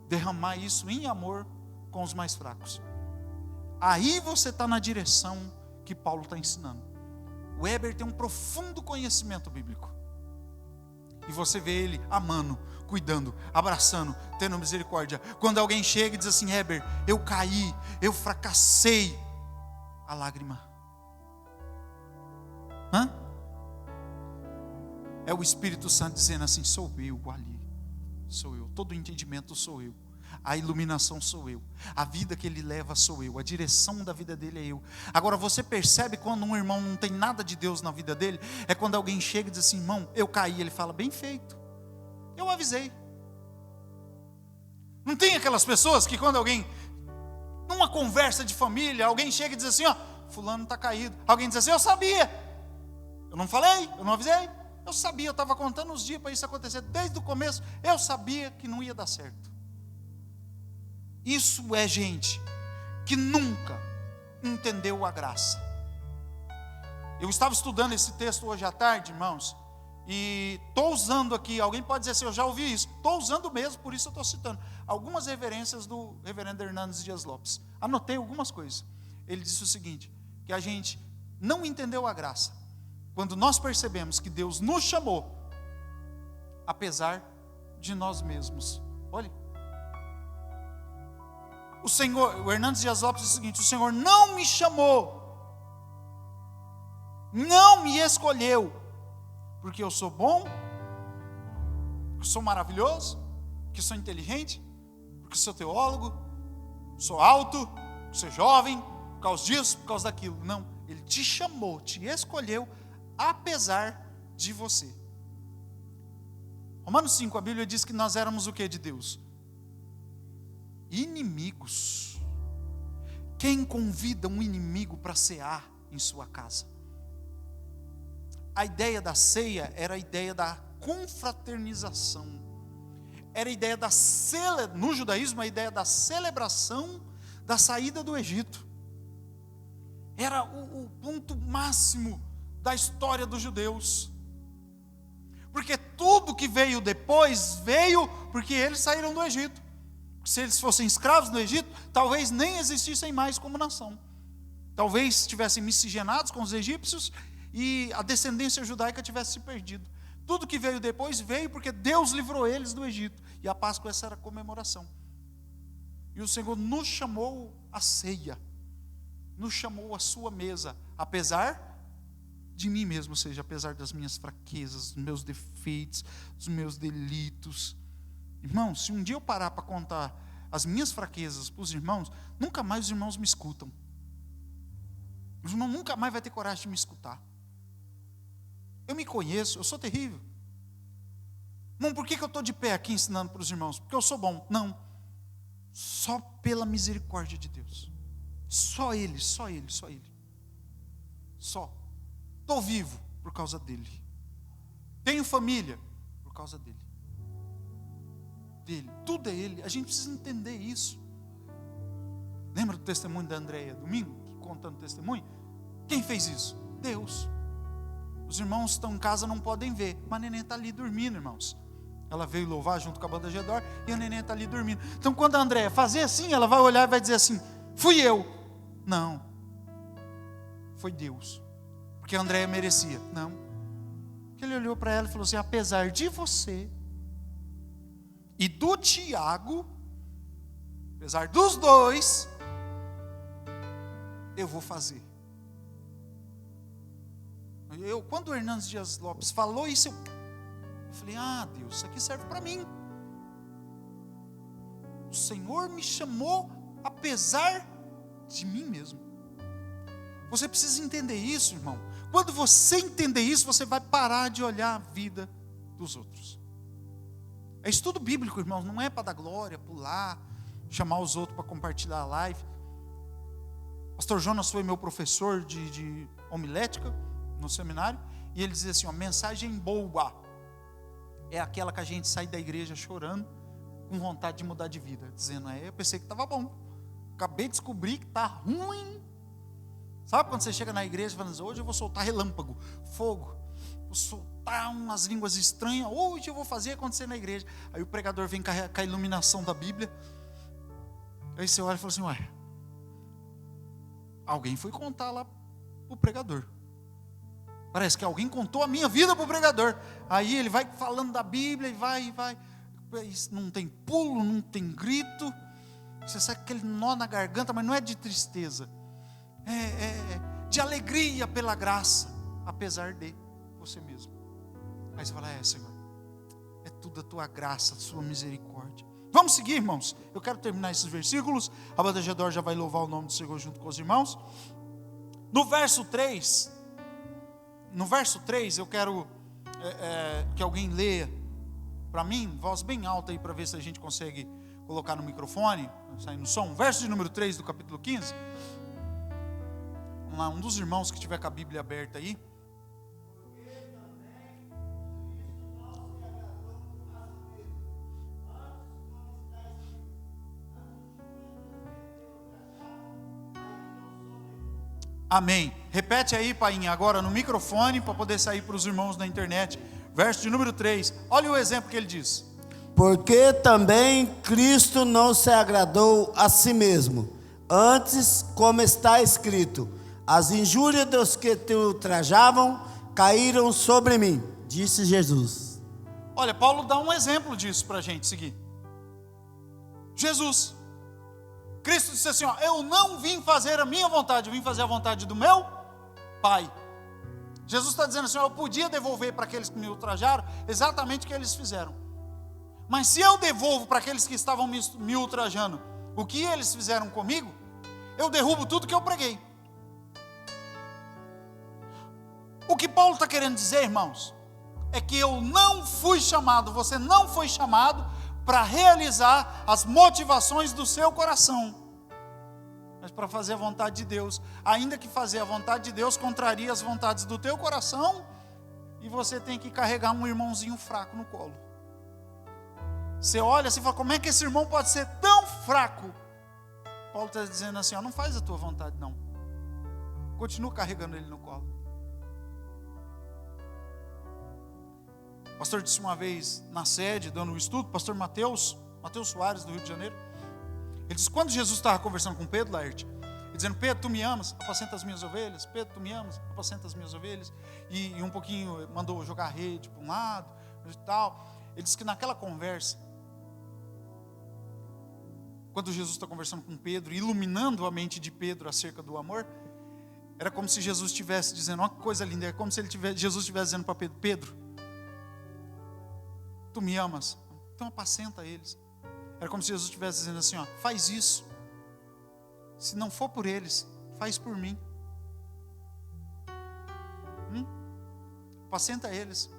Derramar isso em amor com os mais fracos. Aí você está na direção que Paulo está ensinando. O Heber tem um profundo conhecimento bíblico, e você vê ele amando, cuidando, abraçando, tendo misericórdia. Quando alguém chega e diz assim: Heber, eu caí, eu fracassei, a lágrima. É o Espírito Santo dizendo assim: sou eu ali, sou eu, todo o entendimento sou eu. A iluminação sou eu. A vida que ele leva sou eu. A direção da vida dele é eu. Agora você percebe quando um irmão não tem nada de Deus na vida dele? É quando alguém chega e diz assim: irmão, eu caí. Ele fala: bem feito, eu avisei. Não tem aquelas pessoas que quando alguém, numa conversa de família, alguém chega e diz assim: ó, fulano está caído. Alguém diz assim: eu sabia. Eu não falei, eu não avisei. Eu sabia, eu estava contando os dias para isso acontecer. Desde o começo, eu sabia que não ia dar certo. Isso é gente que nunca entendeu a graça. Eu estava estudando esse texto hoje à tarde, irmãos, e estou usando aqui, alguém pode dizer assim: eu já ouvi isso. Estou usando mesmo, por isso eu estou citando algumas referências do reverendo Hernandes Dias Lopes. Anotei algumas coisas. Ele disse o seguinte: que a gente não entendeu a graça quando nós percebemos que Deus nos chamou, apesar de nós mesmos. Olha, o Hernandes Dias Lopes diz o seguinte: o Senhor não me chamou, não me escolheu, porque eu sou bom, porque eu sou maravilhoso, porque eu sou inteligente, porque eu sou teólogo, sou alto, sou jovem, por causa disso, por causa daquilo. Não, Ele te chamou, te escolheu, apesar de você. Romanos 5, a Bíblia diz que nós éramos o que de Deus? Inimigos. Quem convida um inimigo para cear em sua casa? A ideia da ceia era a ideia da confraternização. Era a ideia no judaísmo, a ideia da celebração da saída do Egito. Era o ponto máximo da história dos judeus. Porque tudo que veio depois, veio porque eles saíram do Egito. Se eles fossem escravos no Egito, talvez nem existissem mais como nação. Talvez estivessem miscigenados com os egípcios e a descendência judaica tivesse se perdido. Tudo que veio depois veio porque Deus livrou eles do Egito. E a Páscoa, essa era a comemoração. E o Senhor nos chamou à ceia, nos chamou à sua mesa, apesar de mim mesmo, ou seja, apesar das minhas fraquezas, dos meus defeitos, dos meus delitos. Irmão, se um dia eu parar para contar as minhas fraquezas para os irmãos, nunca mais os irmãos me escutam. Os irmãos nunca mais vai ter coragem de me escutar. Eu me conheço, eu sou terrível. Não, por que eu estou de pé aqui ensinando para os irmãos? Porque eu sou bom. Não. Só pela misericórdia de Deus. Só Ele, só Ele, só Ele. Só. Estou vivo por causa dEle. Tenho família por causa dEle. Dele. Tudo é Ele. A gente precisa entender isso. Lembra do testemunho da Andréia domingo? Contando o testemunho? Quem fez isso? Deus. Os irmãos estão em casa, não podem ver, mas a neném está ali dormindo, irmãos. Ela veio louvar junto com a banda Gedor e a neném está ali dormindo. Então quando a Andréia fazer assim, ela vai olhar e vai dizer assim: fui eu. Não. Foi Deus. Porque a Andréia merecia. Não. Porque ele olhou para ela e falou assim: apesar de você e do Tiago, apesar dos dois, eu vou fazer. Quando o Hernandes Dias Lopes falou isso, eu falei: ah, Deus, isso aqui serve para mim. O Senhor me chamou apesar de mim mesmo. Você precisa entender isso, irmão. Quando você entender isso, você vai parar de olhar a vida dos outros. É estudo bíblico, irmãos, não é para dar glória, pular, chamar os outros para compartilhar a live. Pastor Jonas foi meu professor de homilética no seminário, e ele dizia assim: ó, mensagem boa é aquela que a gente sai da igreja chorando, com vontade de mudar de vida, dizendo: eu pensei que estava bom, acabei de descobrir que está ruim. Sabe quando você chega na igreja e fala assim: hoje eu vou soltar relâmpago, fogo, vou soltar umas línguas estranhas, hoje eu vou fazer acontecer na igreja. Aí o pregador vem com a iluminação da Bíblia, aí você olha e fala assim: ué, alguém foi contar lá o pregador. Parece que alguém contou a minha vida para o pregador. Aí ele vai falando da Bíblia e vai. Não tem pulo, não tem grito. Você sabe aquele nó na garganta, mas não é de tristeza. É de alegria pela graça, apesar de você mesmo. Aí você fala: Senhor, é tudo a tua graça, a sua misericórdia. Vamos seguir, irmãos. Eu quero terminar esses versículos. A banda Gedor já vai louvar o nome do Senhor junto com os irmãos. No verso 3, eu quero que alguém leia para mim, voz bem alta aí, para ver se a gente consegue colocar no microfone, sair no som. Verso de número 3 do capítulo 15. Vamos lá, um dos irmãos que tiver com a Bíblia aberta aí. Amém. Repete aí, painha, agora no microfone, para poder sair para os irmãos na internet. Verso de número 3. Olha o exemplo que ele diz. Porque também Cristo não se agradou a si mesmo. Antes, como está escrito, as injúrias dos que te ultrajavam caíram sobre mim, disse Jesus. Olha, Paulo dá um exemplo disso para a gente seguir. Jesus. Cristo disse assim, ó, eu não vim fazer a minha vontade, eu vim fazer a vontade do meu Pai. Jesus está dizendo assim, ó, eu podia devolver para aqueles que me ultrajaram exatamente o que eles fizeram. Mas se eu devolvo para aqueles que estavam me ultrajando o que eles fizeram comigo, eu derrubo tudo que eu preguei. O que Paulo está querendo dizer, irmãos, é que eu não fui chamado, você não foi chamado para realizar as motivações do seu coração, mas para fazer a vontade de Deus, ainda que fazer a vontade de Deus contraria as vontades do teu coração, e você tem que carregar um irmãozinho fraco no colo. Você olha assim e fala, como é que esse irmão pode ser tão fraco? Paulo está dizendo assim, ó, não faz a tua vontade não, continua carregando ele no colo. O pastor disse uma vez na sede, dando um estudo, pastor Mateus Soares, do Rio de Janeiro, ele disse, quando Jesus estava conversando com Pedro, Laerte, dizendo, Pedro, tu me amas, apacenta as minhas ovelhas, Pedro, tu me amas, apacenta as minhas ovelhas, e um pouquinho mandou jogar a rede para um lado, e tal. Ele disse que naquela conversa, quando Jesus está conversando com Pedro, iluminando a mente de Pedro acerca do amor, era como se Jesus estivesse dizendo, olha que coisa linda, é como se Jesus estivesse dizendo para Pedro, Pedro, tu me amas, então apacenta eles. Era como se Jesus estivesse dizendo assim, ó, faz isso, se não for por eles, faz por mim. Apacenta eles.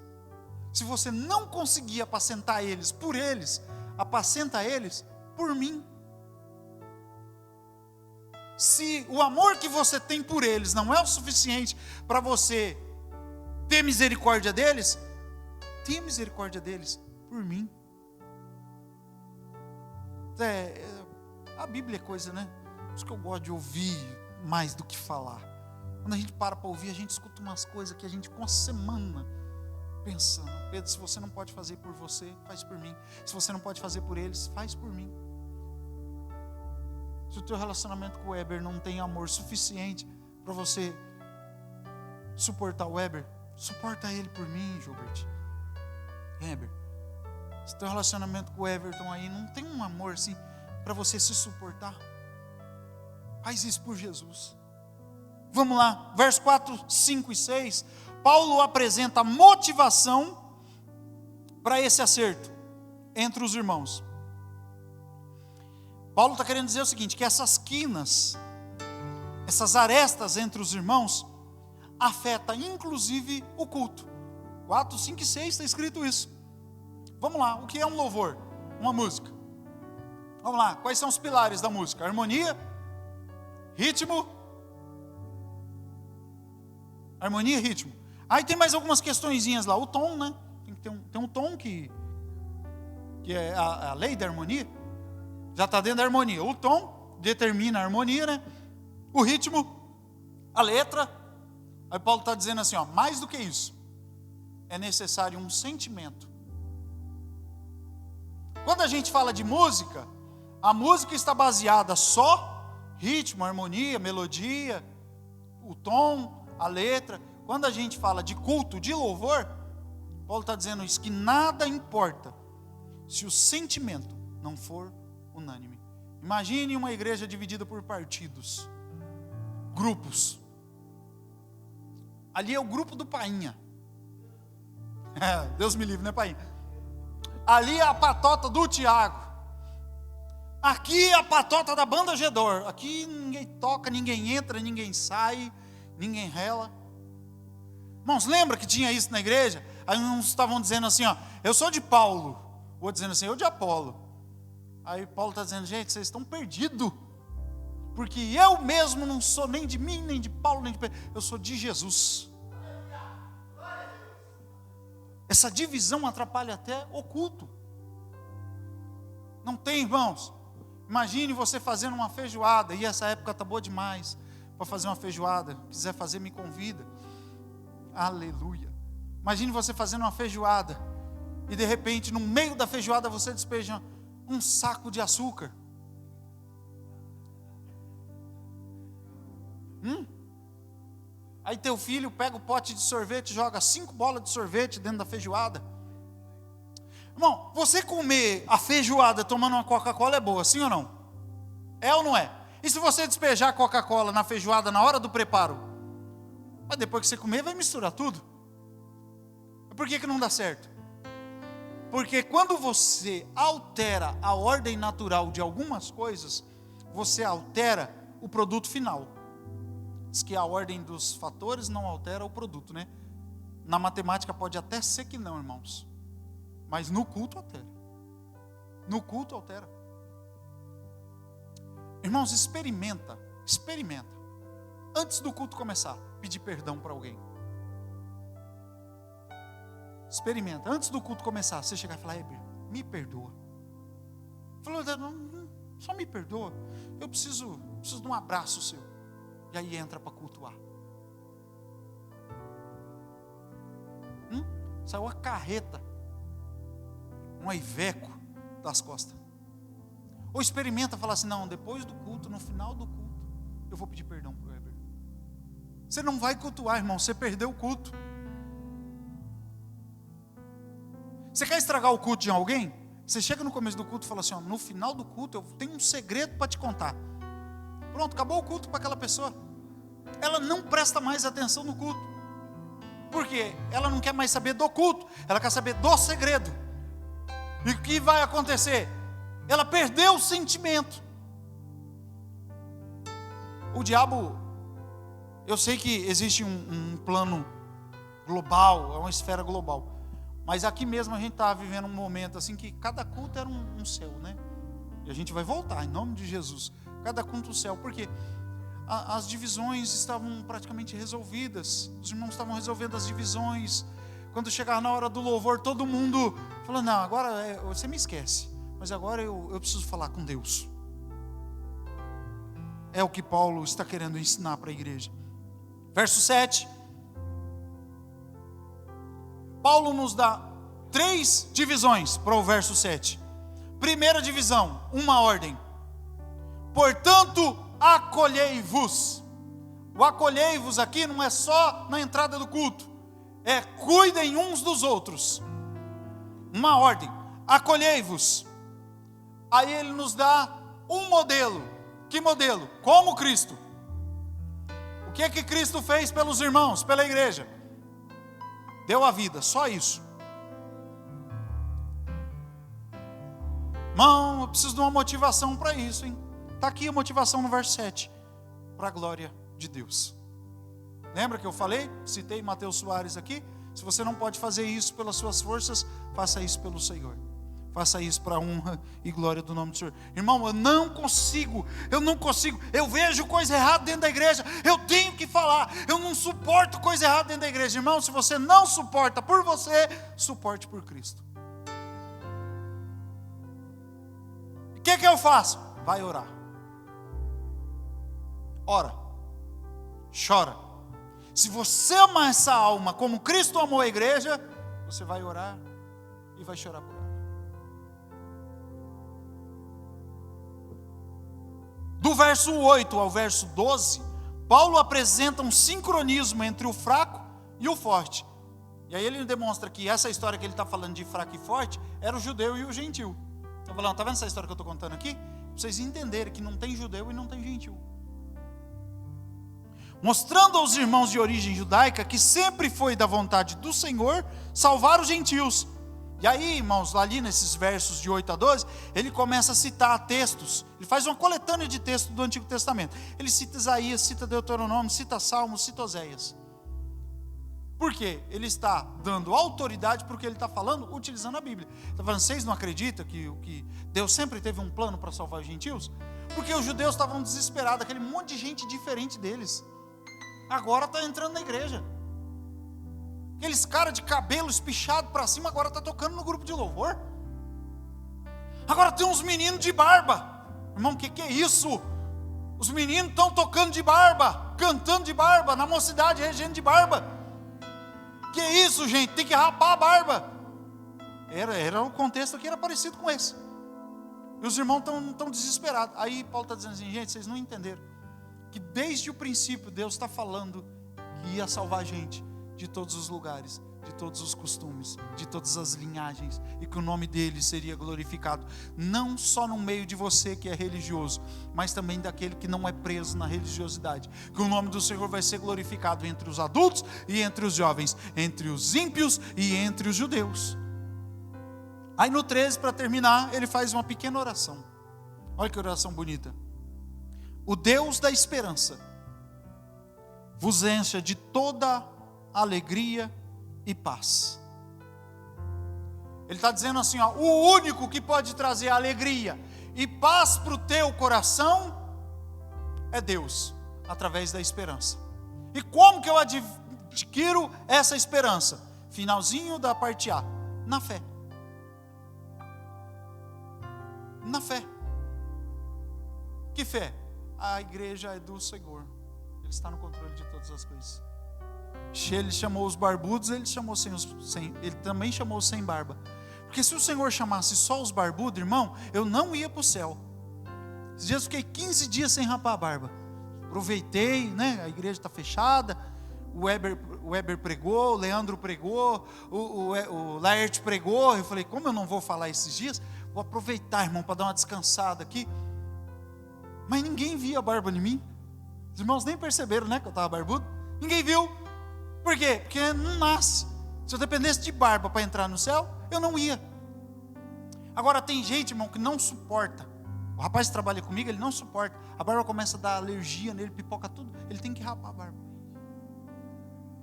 Se você não conseguir apacentar eles por eles, apacenta eles por mim. Se o amor que você tem por eles não é o suficiente para você ter misericórdia deles, tenha misericórdia deles por mim. A Bíblia é coisa, né? Por isso que eu gosto de ouvir mais do que falar. Quando a gente para ouvir, a gente escuta umas coisas que a gente com uma semana pensando, Pedro, se você não pode fazer por você, faz por mim. Se você não pode fazer por eles, faz por mim. Se o teu relacionamento com o Weber não tem amor suficiente para você suportar o Weber, suporta ele por mim, Gilbert. Weber, se o teu relacionamento com o Everton aí não tem um amor assim para você se suportar, faz isso por Jesus. Vamos lá, verso 4, 5 e 6, Paulo apresenta a motivação para esse acerto entre os irmãos. Paulo está querendo dizer o seguinte, que essas quinas, essas arestas entre os irmãos, afeta inclusive o culto. 4, 5 e 6 está escrito isso. Vamos lá, o que é um louvor? Uma música. Vamos lá, quais são os pilares da música? Harmonia, ritmo, harmonia e ritmo. Aí tem mais algumas questõezinhas lá, o tom, né? Tem um tom que é a lei da harmonia, já está dentro da harmonia. O tom determina a harmonia, né? O ritmo, a letra. Aí Paulo está dizendo assim, ó, mais do que isso, é necessário um sentimento. Quando a gente fala de música, a música está baseada só ritmo, harmonia, melodia, o tom, a letra. Quando a gente fala de culto, de louvor, Paulo está dizendo isso, que nada importa se o sentimento não for unânime. Imagine uma igreja dividida por partidos, grupos. Ali é o grupo do Painha. Deus me livre, né, Painha? Ali é a patota do Tiago. Aqui a patota da banda Gedor. Aqui ninguém toca, ninguém entra, ninguém sai, ninguém rela. Irmãos, lembra que tinha isso na igreja? Aí uns estavam dizendo assim, ó, eu sou de Paulo. O outro dizendo assim, eu de Apolo. Aí Paulo está dizendo, gente, vocês estão perdidos. Porque eu mesmo não sou nem de mim, nem de Paulo, nem de Pedro. Eu sou de Jesus. Essa divisão atrapalha até o culto. Não tem, irmãos? Imagine você fazendo uma feijoada, e essa época está boa demais para fazer uma feijoada. Quiser fazer, me convida. Aleluia. Imagine você fazendo uma feijoada, e de repente, no meio da feijoada, você despeja um saco de açúcar. Aí teu filho pega o pote de sorvete, joga 5 bolas de sorvete dentro da feijoada. Irmão, você comer a feijoada tomando uma Coca-Cola é boa, sim ou não? É ou não é? E se você despejar a Coca-Cola na feijoada na hora do preparo? Mas depois que você comer, vai misturar tudo. Por que não dá certo? Porque quando você altera a ordem natural de algumas coisas, você altera o produto final. Diz que a ordem dos fatores não altera o produto, né? Na matemática pode até ser que não, irmãos. Mas no culto altera. No culto altera. Irmãos, experimenta. Antes do culto começar, pedir perdão para alguém. Experimenta. Antes do culto começar, você chegar e falar, Heber, me perdoa. Falou, só me perdoa. Eu preciso de um abraço seu. E aí entra para cultuar. Saiu a carreta, um Iveco das costas. Ou experimenta falar assim, não, depois do culto, no final do culto, eu vou pedir perdão para o Heber. Você não vai cultuar, irmão, você perdeu o culto. Você quer estragar o culto de alguém? Você chega no começo do culto e fala assim, ó, no final do culto eu tenho um segredo para te contar. Pronto, acabou o culto para aquela pessoa. Ela não presta mais atenção no culto. Por quê? Ela não quer mais saber do culto, ela quer saber do segredo. E o que vai acontecer? Ela perdeu o sentimento. O diabo, eu sei que existe um plano global, é uma esfera global. Mas aqui mesmo a gente está vivendo um momento assim que cada culto era um céu, né? E a gente vai voltar, em nome de Jesus. Cada culto um céu, porque as divisões estavam praticamente resolvidas. Os irmãos estavam resolvendo as divisões. Quando chegar na hora do louvor, todo mundo falou, não, agora você me esquece. Mas agora eu preciso falar com Deus. É o que Paulo está querendo ensinar para a igreja. Verso 7. Paulo nos dá 3 divisões para o verso 7. Primeira divisão, uma ordem. Portanto, acolhei-vos. O acolhei-vos aqui não é só na entrada do culto. É cuidem uns dos outros. Uma ordem. Acolhei-vos. Aí ele nos dá um modelo. Que modelo? Como Cristo. O que é que Cristo fez pelos irmãos, pela igreja? Deu a vida, só isso. Irmão, eu preciso de uma motivação para isso, hein? Está aqui a motivação no verso 7. Para a glória de Deus. Lembra que eu falei? Citei Mateus Soares aqui. Se você não pode fazer isso pelas suas forças, faça isso pelo Senhor. Faça isso para a honra e glória do nome do Senhor. Irmão, eu não consigo. Eu vejo coisa errada dentro da igreja. Eu tenho que falar. Eu não suporto coisa errada dentro da igreja. Irmão, se você não suporta por você, suporte por Cristo. O que eu faço? Vai orar. Ora. Chora. Se você amar essa alma como Cristo amou a igreja, você vai orar e vai chorar por ela. Do verso 8 ao verso 12, Paulo apresenta um sincronismo entre o fraco e o forte. E aí ele demonstra que essa história que ele está falando de fraco e forte, era o judeu e o gentil. Está falando, está vendo essa história que eu estou contando aqui? Para vocês entenderem que não tem judeu e não tem gentil. Mostrando aos irmãos de origem judaica que sempre foi da vontade do Senhor salvar os gentios. E aí, irmãos, ali nesses versos de 8 a 12, ele começa a citar textos. Ele faz uma coletânea de textos do Antigo Testamento. Ele cita Isaías, cita Deuteronômio, cita Salmos, cita Oséias. Por quê? Ele está dando autoridade para o que ele está falando, utilizando a Bíblia. Está falando, vocês não acreditam que Deus sempre teve um plano para salvar os gentios? Porque os judeus estavam desesperados, aquele monte de gente diferente deles. Agora está entrando na igreja. Aqueles caras de cabelo espichado para cima, agora está tocando no grupo de louvor. Agora tem uns meninos de barba. Irmão, o que é isso? Os meninos estão tocando de barba, cantando de barba, na mocidade, regendo de barba. Que isso, gente? Tem que rapar a barba. Era o contexto aqui, era parecido com esse. E os irmãos estão desesperados. Aí Paulo está dizendo assim, gente, vocês não entenderam. Que desde o princípio Deus está falando que ia salvar a gente de todos os lugares, de todos os costumes, de todas as linhagens, e que o nome dele seria glorificado, não só no meio de você que é religioso, mas também daquele que não é preso na religiosidade, que o nome do Senhor vai ser glorificado entre os adultos e entre os jovens, entre os ímpios e entre os judeus. Aí no 13, para terminar, ele faz uma pequena oração. Olha que oração bonita. O Deus da esperança vos encha de toda alegria e paz. Ele está dizendo assim, ó, o único que pode trazer alegria e paz para o teu coração é Deus, através da esperança. E como que eu adquiro essa esperança? Finalzinho da parte A, na fé. Na fé. Que fé? A igreja é do Senhor, Ele está no controle de todas as coisas. Ele chamou os barbudos, ele também chamou sem barba. Porque se o Senhor chamasse só os barbudos, irmão, eu não ia para o céu. Esses dias eu fiquei 15 dias sem rapar a barba. Aproveitei, né? A igreja está fechada. O Weber pregou, o Leandro pregou, o Laerte pregou. Eu falei, como eu não vou falar esses dias, vou aproveitar, irmão, para dar uma descansada aqui. Mas ninguém via a barba em mim. Os irmãos nem perceberam, né, que eu estava barbudo. Ninguém viu. Por quê? Porque não nasce. Se eu dependesse de barba para entrar no céu, eu não ia. Agora tem gente, irmão, que não suporta. O rapaz que trabalha comigo, ele não suporta. A barba começa a dar alergia nele, pipoca tudo. Ele tem que rapar a barba.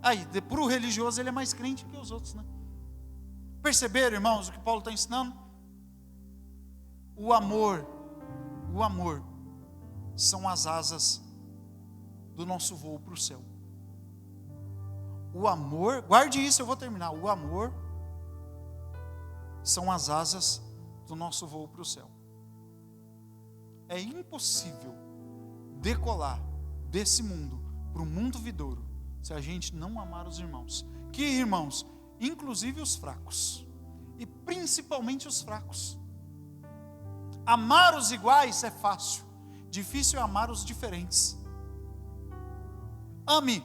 Aí, para o religioso, ele é mais crente que os outros, né? Perceberam, irmãos, o que Paulo está ensinando? O amor são as asas do nosso voo para o céu. O amor, guarde isso, eu vou terminar. O amor são as asas do nosso voo para o céu. É impossível decolar desse mundo para o mundo vindouro se a gente não amar os irmãos. Que irmãos? Inclusive os fracos. E principalmente os fracos. Amar os iguais é fácil. Difícil é amar os diferentes. Ame.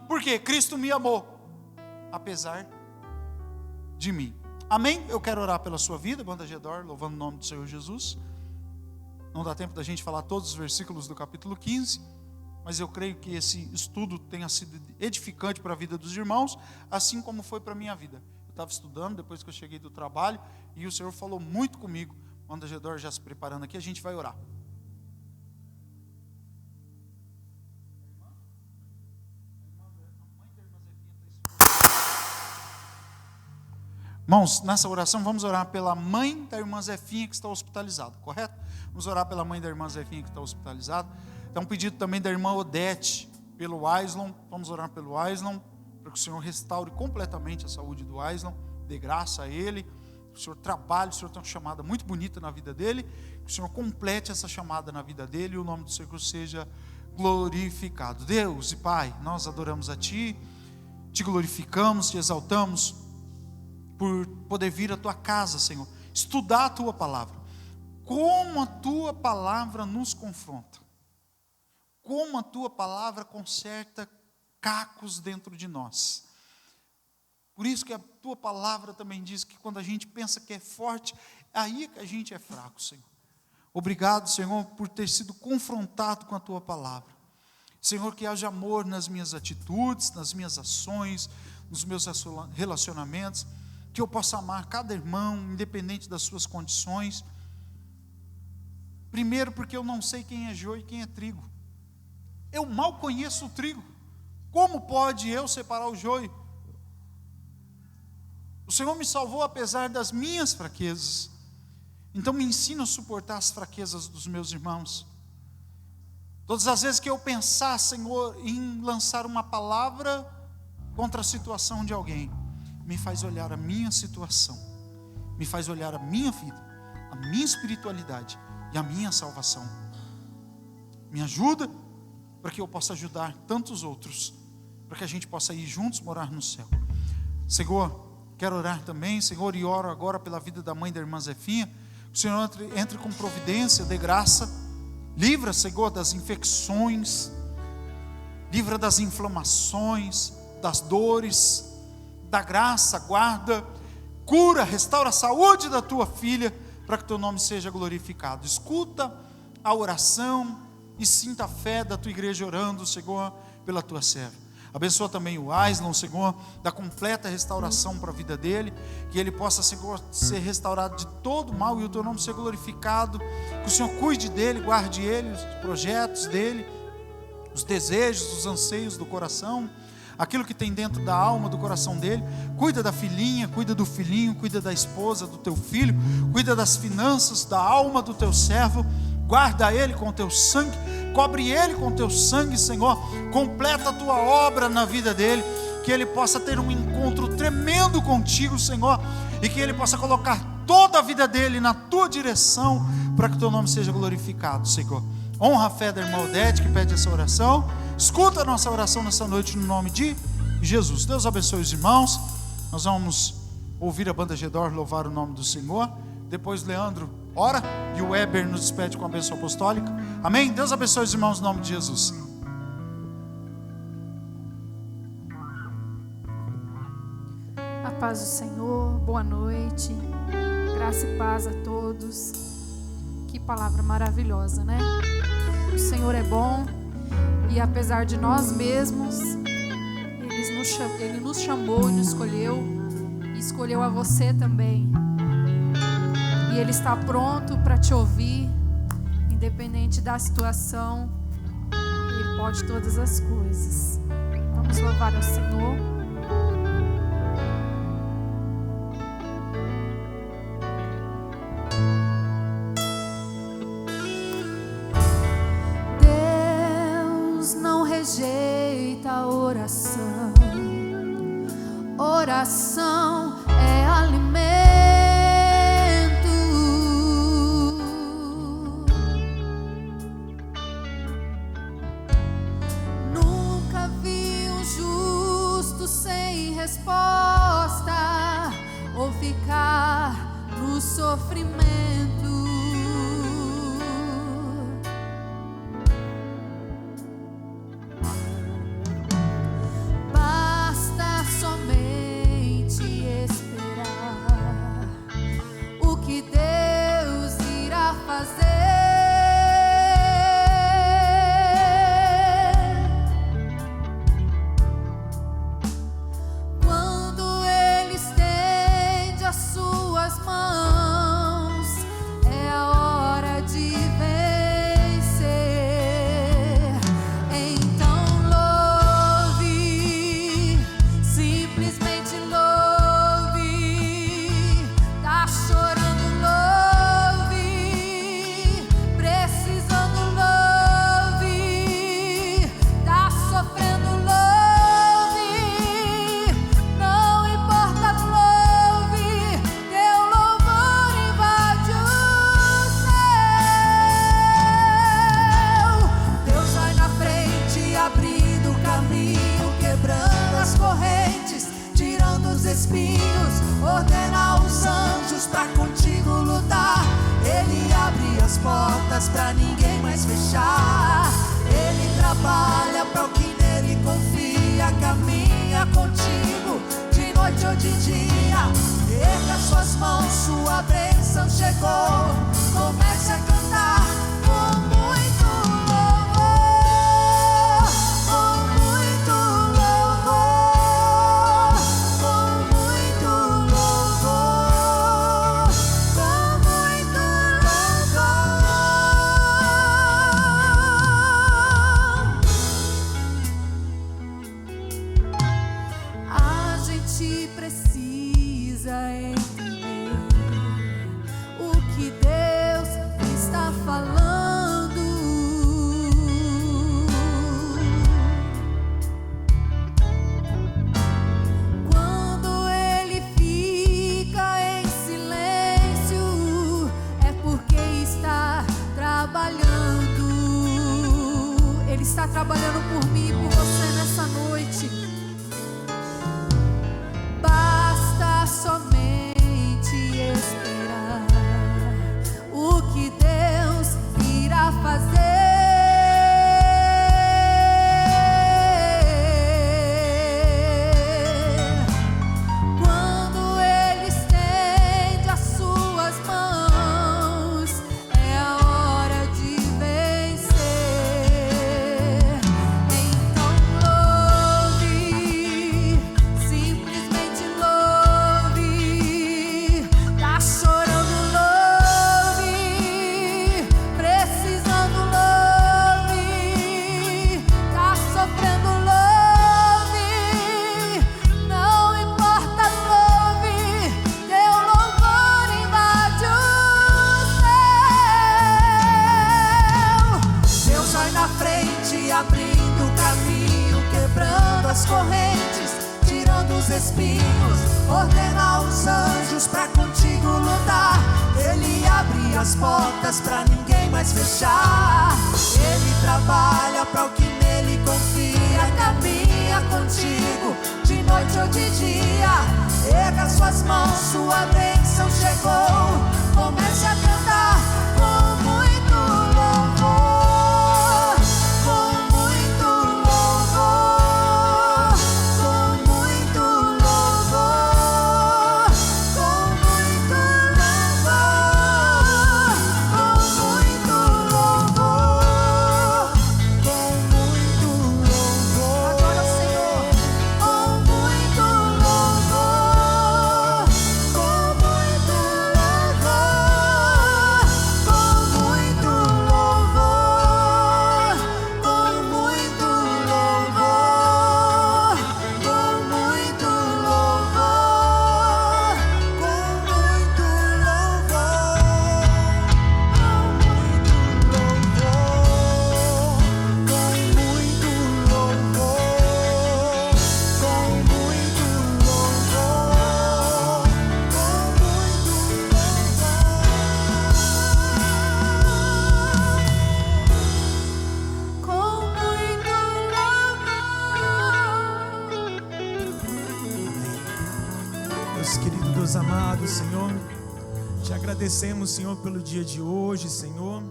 Porque Cristo me amou, apesar de mim. Amém? Eu quero orar pela sua vida, banda Gedor, louvando o nome do Senhor Jesus. Não dá tempo da gente falar todos os versículos do capítulo 15, mas eu creio que esse estudo tenha sido edificante para a vida dos irmãos, assim como foi para a minha vida. Eu estava estudando depois que eu cheguei do trabalho, e o Senhor falou muito comigo. Banda Gedor já se preparando aqui, a gente vai orar. Irmãos, nessa oração vamos orar pela mãe da irmã Zefinha que está hospitalizada, correto? Vamos orar pela mãe da irmã Zefinha que está hospitalizada. É um pedido também da irmã Odete, pelo Aislon. Vamos orar pelo Aislon, para que o Senhor restaure completamente a saúde do Aislon, dê graça a ele, que o Senhor trabalhe, o Senhor tem uma chamada muito bonita na vida dele, que o Senhor complete essa chamada na vida dele e o nome do Senhor seja glorificado. Deus e Pai, nós adoramos a Ti, Te glorificamos, Te exaltamos, por poder vir à Tua casa, Senhor, estudar a Tua palavra. Como a Tua palavra nos confronta, como a Tua palavra conserta cacos dentro de nós. Por isso que a Tua palavra também diz que quando a gente pensa que é forte, aí que a gente é fraco, Senhor. Obrigado, Senhor, por ter sido confrontado com a Tua palavra. Senhor, que haja amor nas minhas atitudes, nas minhas ações, nos meus relacionamentos, que eu possa amar cada irmão, independente das suas condições. Primeiro, porque eu não sei quem é joio e quem é trigo. Eu mal conheço o trigo. Como pode eu separar o joio? O Senhor me salvou apesar das minhas fraquezas. Então me ensina a suportar as fraquezas dos meus irmãos. Todas as vezes que eu pensar, Senhor, em lançar uma palavra contra a situação de alguém, me faz olhar a minha situação, me faz olhar a minha vida, a minha espiritualidade e a minha salvação. Me ajuda para que eu possa ajudar tantos outros, para que a gente possa ir juntos morar no céu. Senhor, quero orar também, Senhor, e oro agora pela vida da mãe da irmã Zefinha. O Senhor entre com providência, dê graça. Livra, Senhor, das infecções, livra das inflamações, das dores, da graça, guarda, cura, restaura a saúde da tua filha, para que teu nome seja glorificado. Escuta a oração e sinta a fé da tua igreja orando, Senhor, pela tua serva. Abençoa também o Aislan, Senhor, da completa restauração para a vida dele, que ele possa, Senhor, ser restaurado de todo mal e o teu nome ser glorificado, que o Senhor cuide dele, guarde ele, os projetos dele, os desejos, os anseios do coração, aquilo que tem dentro da alma, do coração dele. Cuida da filhinha, cuida do filhinho, cuida da esposa, do teu filho, cuida das finanças, da alma do teu servo, guarda ele com o teu sangue, cobre ele com o teu sangue, Senhor, completa a tua obra na vida dele, que ele possa ter um encontro tremendo contigo, Senhor, e que ele possa colocar toda a vida dele na tua direção, para que o teu nome seja glorificado, Senhor. Honra a fé da irmã Odete, que pede essa oração. Escuta a nossa oração nessa noite, no nome de Jesus. Deus abençoe os irmãos. Nós vamos ouvir a banda Gedor louvar o nome do Senhor. Depois Leandro ora e o Weber nos despede com a bênção apostólica. Amém? Deus abençoe os irmãos no nome de Jesus. A paz do Senhor, boa noite, graça e paz a todos. Que palavra maravilhosa, né? O Senhor é bom e apesar de nós mesmos, Ele nos chamou e nos escolheu, e escolheu a você também. E Ele está pronto para te ouvir, independente da situação. Ele pode todas as coisas. Vamos louvar ao Senhor. Deus não rejeita a oração. Oração é alimento. Nunca vi um justo sem resposta ou ficar no sofrimento. Basta somente esperar o que Deus irá fazer. Quando Ele estende as suas mãos, é a hora de vencer. Então louve, simplesmente louve. Tá chorando, louve. Precisando, louve. Tá sofrendo, louve. Não importa, louve. Teu louvor invade o céu. Deus vai na frente, abrindo o caminho, quebrando as correntes, tirando os espinhos, ordena os anjos pra contigo lutar. Ele abre as portas pra ninguém mais fechar. Ele trabalha pra o que nele confia, caminha contigo de noite ou de dia. Erga suas mãos, sua bênção chegou. Comece a cantar com muito louvor, com muito louvor, com muito louvor. trabalhando por mim e por você nessa noite. Basta somente esperar o que Deus irá fazer. Abrindo caminho, quebrando as correntes, tirando os espinhos, ordena os anjos pra contigo lutar. Ele abre as portas pra ninguém mais fechar. Ele trabalha pra o que nele confia, caminha contigo de noite ou de dia. Erga suas mãos, sua bênção chegou. Comece a cantar com muito louvor. Querido Deus amado, Senhor, te agradecemos, Senhor, pelo dia de hoje, Senhor.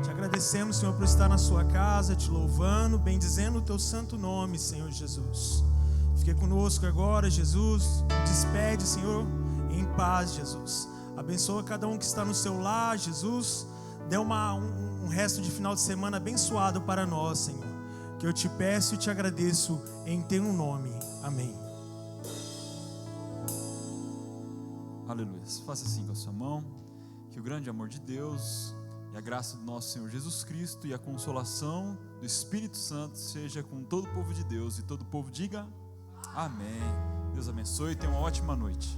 Te agradecemos, Senhor, por estar na sua casa, te louvando, bendizendo o teu santo nome, Senhor Jesus. Fique conosco agora, Jesus. Despede, Senhor, em paz, Jesus. Abençoa cada um que está no seu lar, Jesus. Dê um resto de final de semana abençoado para nós, Senhor. Que eu te peço e te agradeço em teu nome. Amém. Aleluia. Faça assim com a sua mão. Que o grande amor de Deus e a graça do nosso Senhor Jesus Cristo e a consolação do Espírito Santo seja com todo o povo de Deus. E todo o povo diga amém. Deus abençoe e tenha uma ótima noite.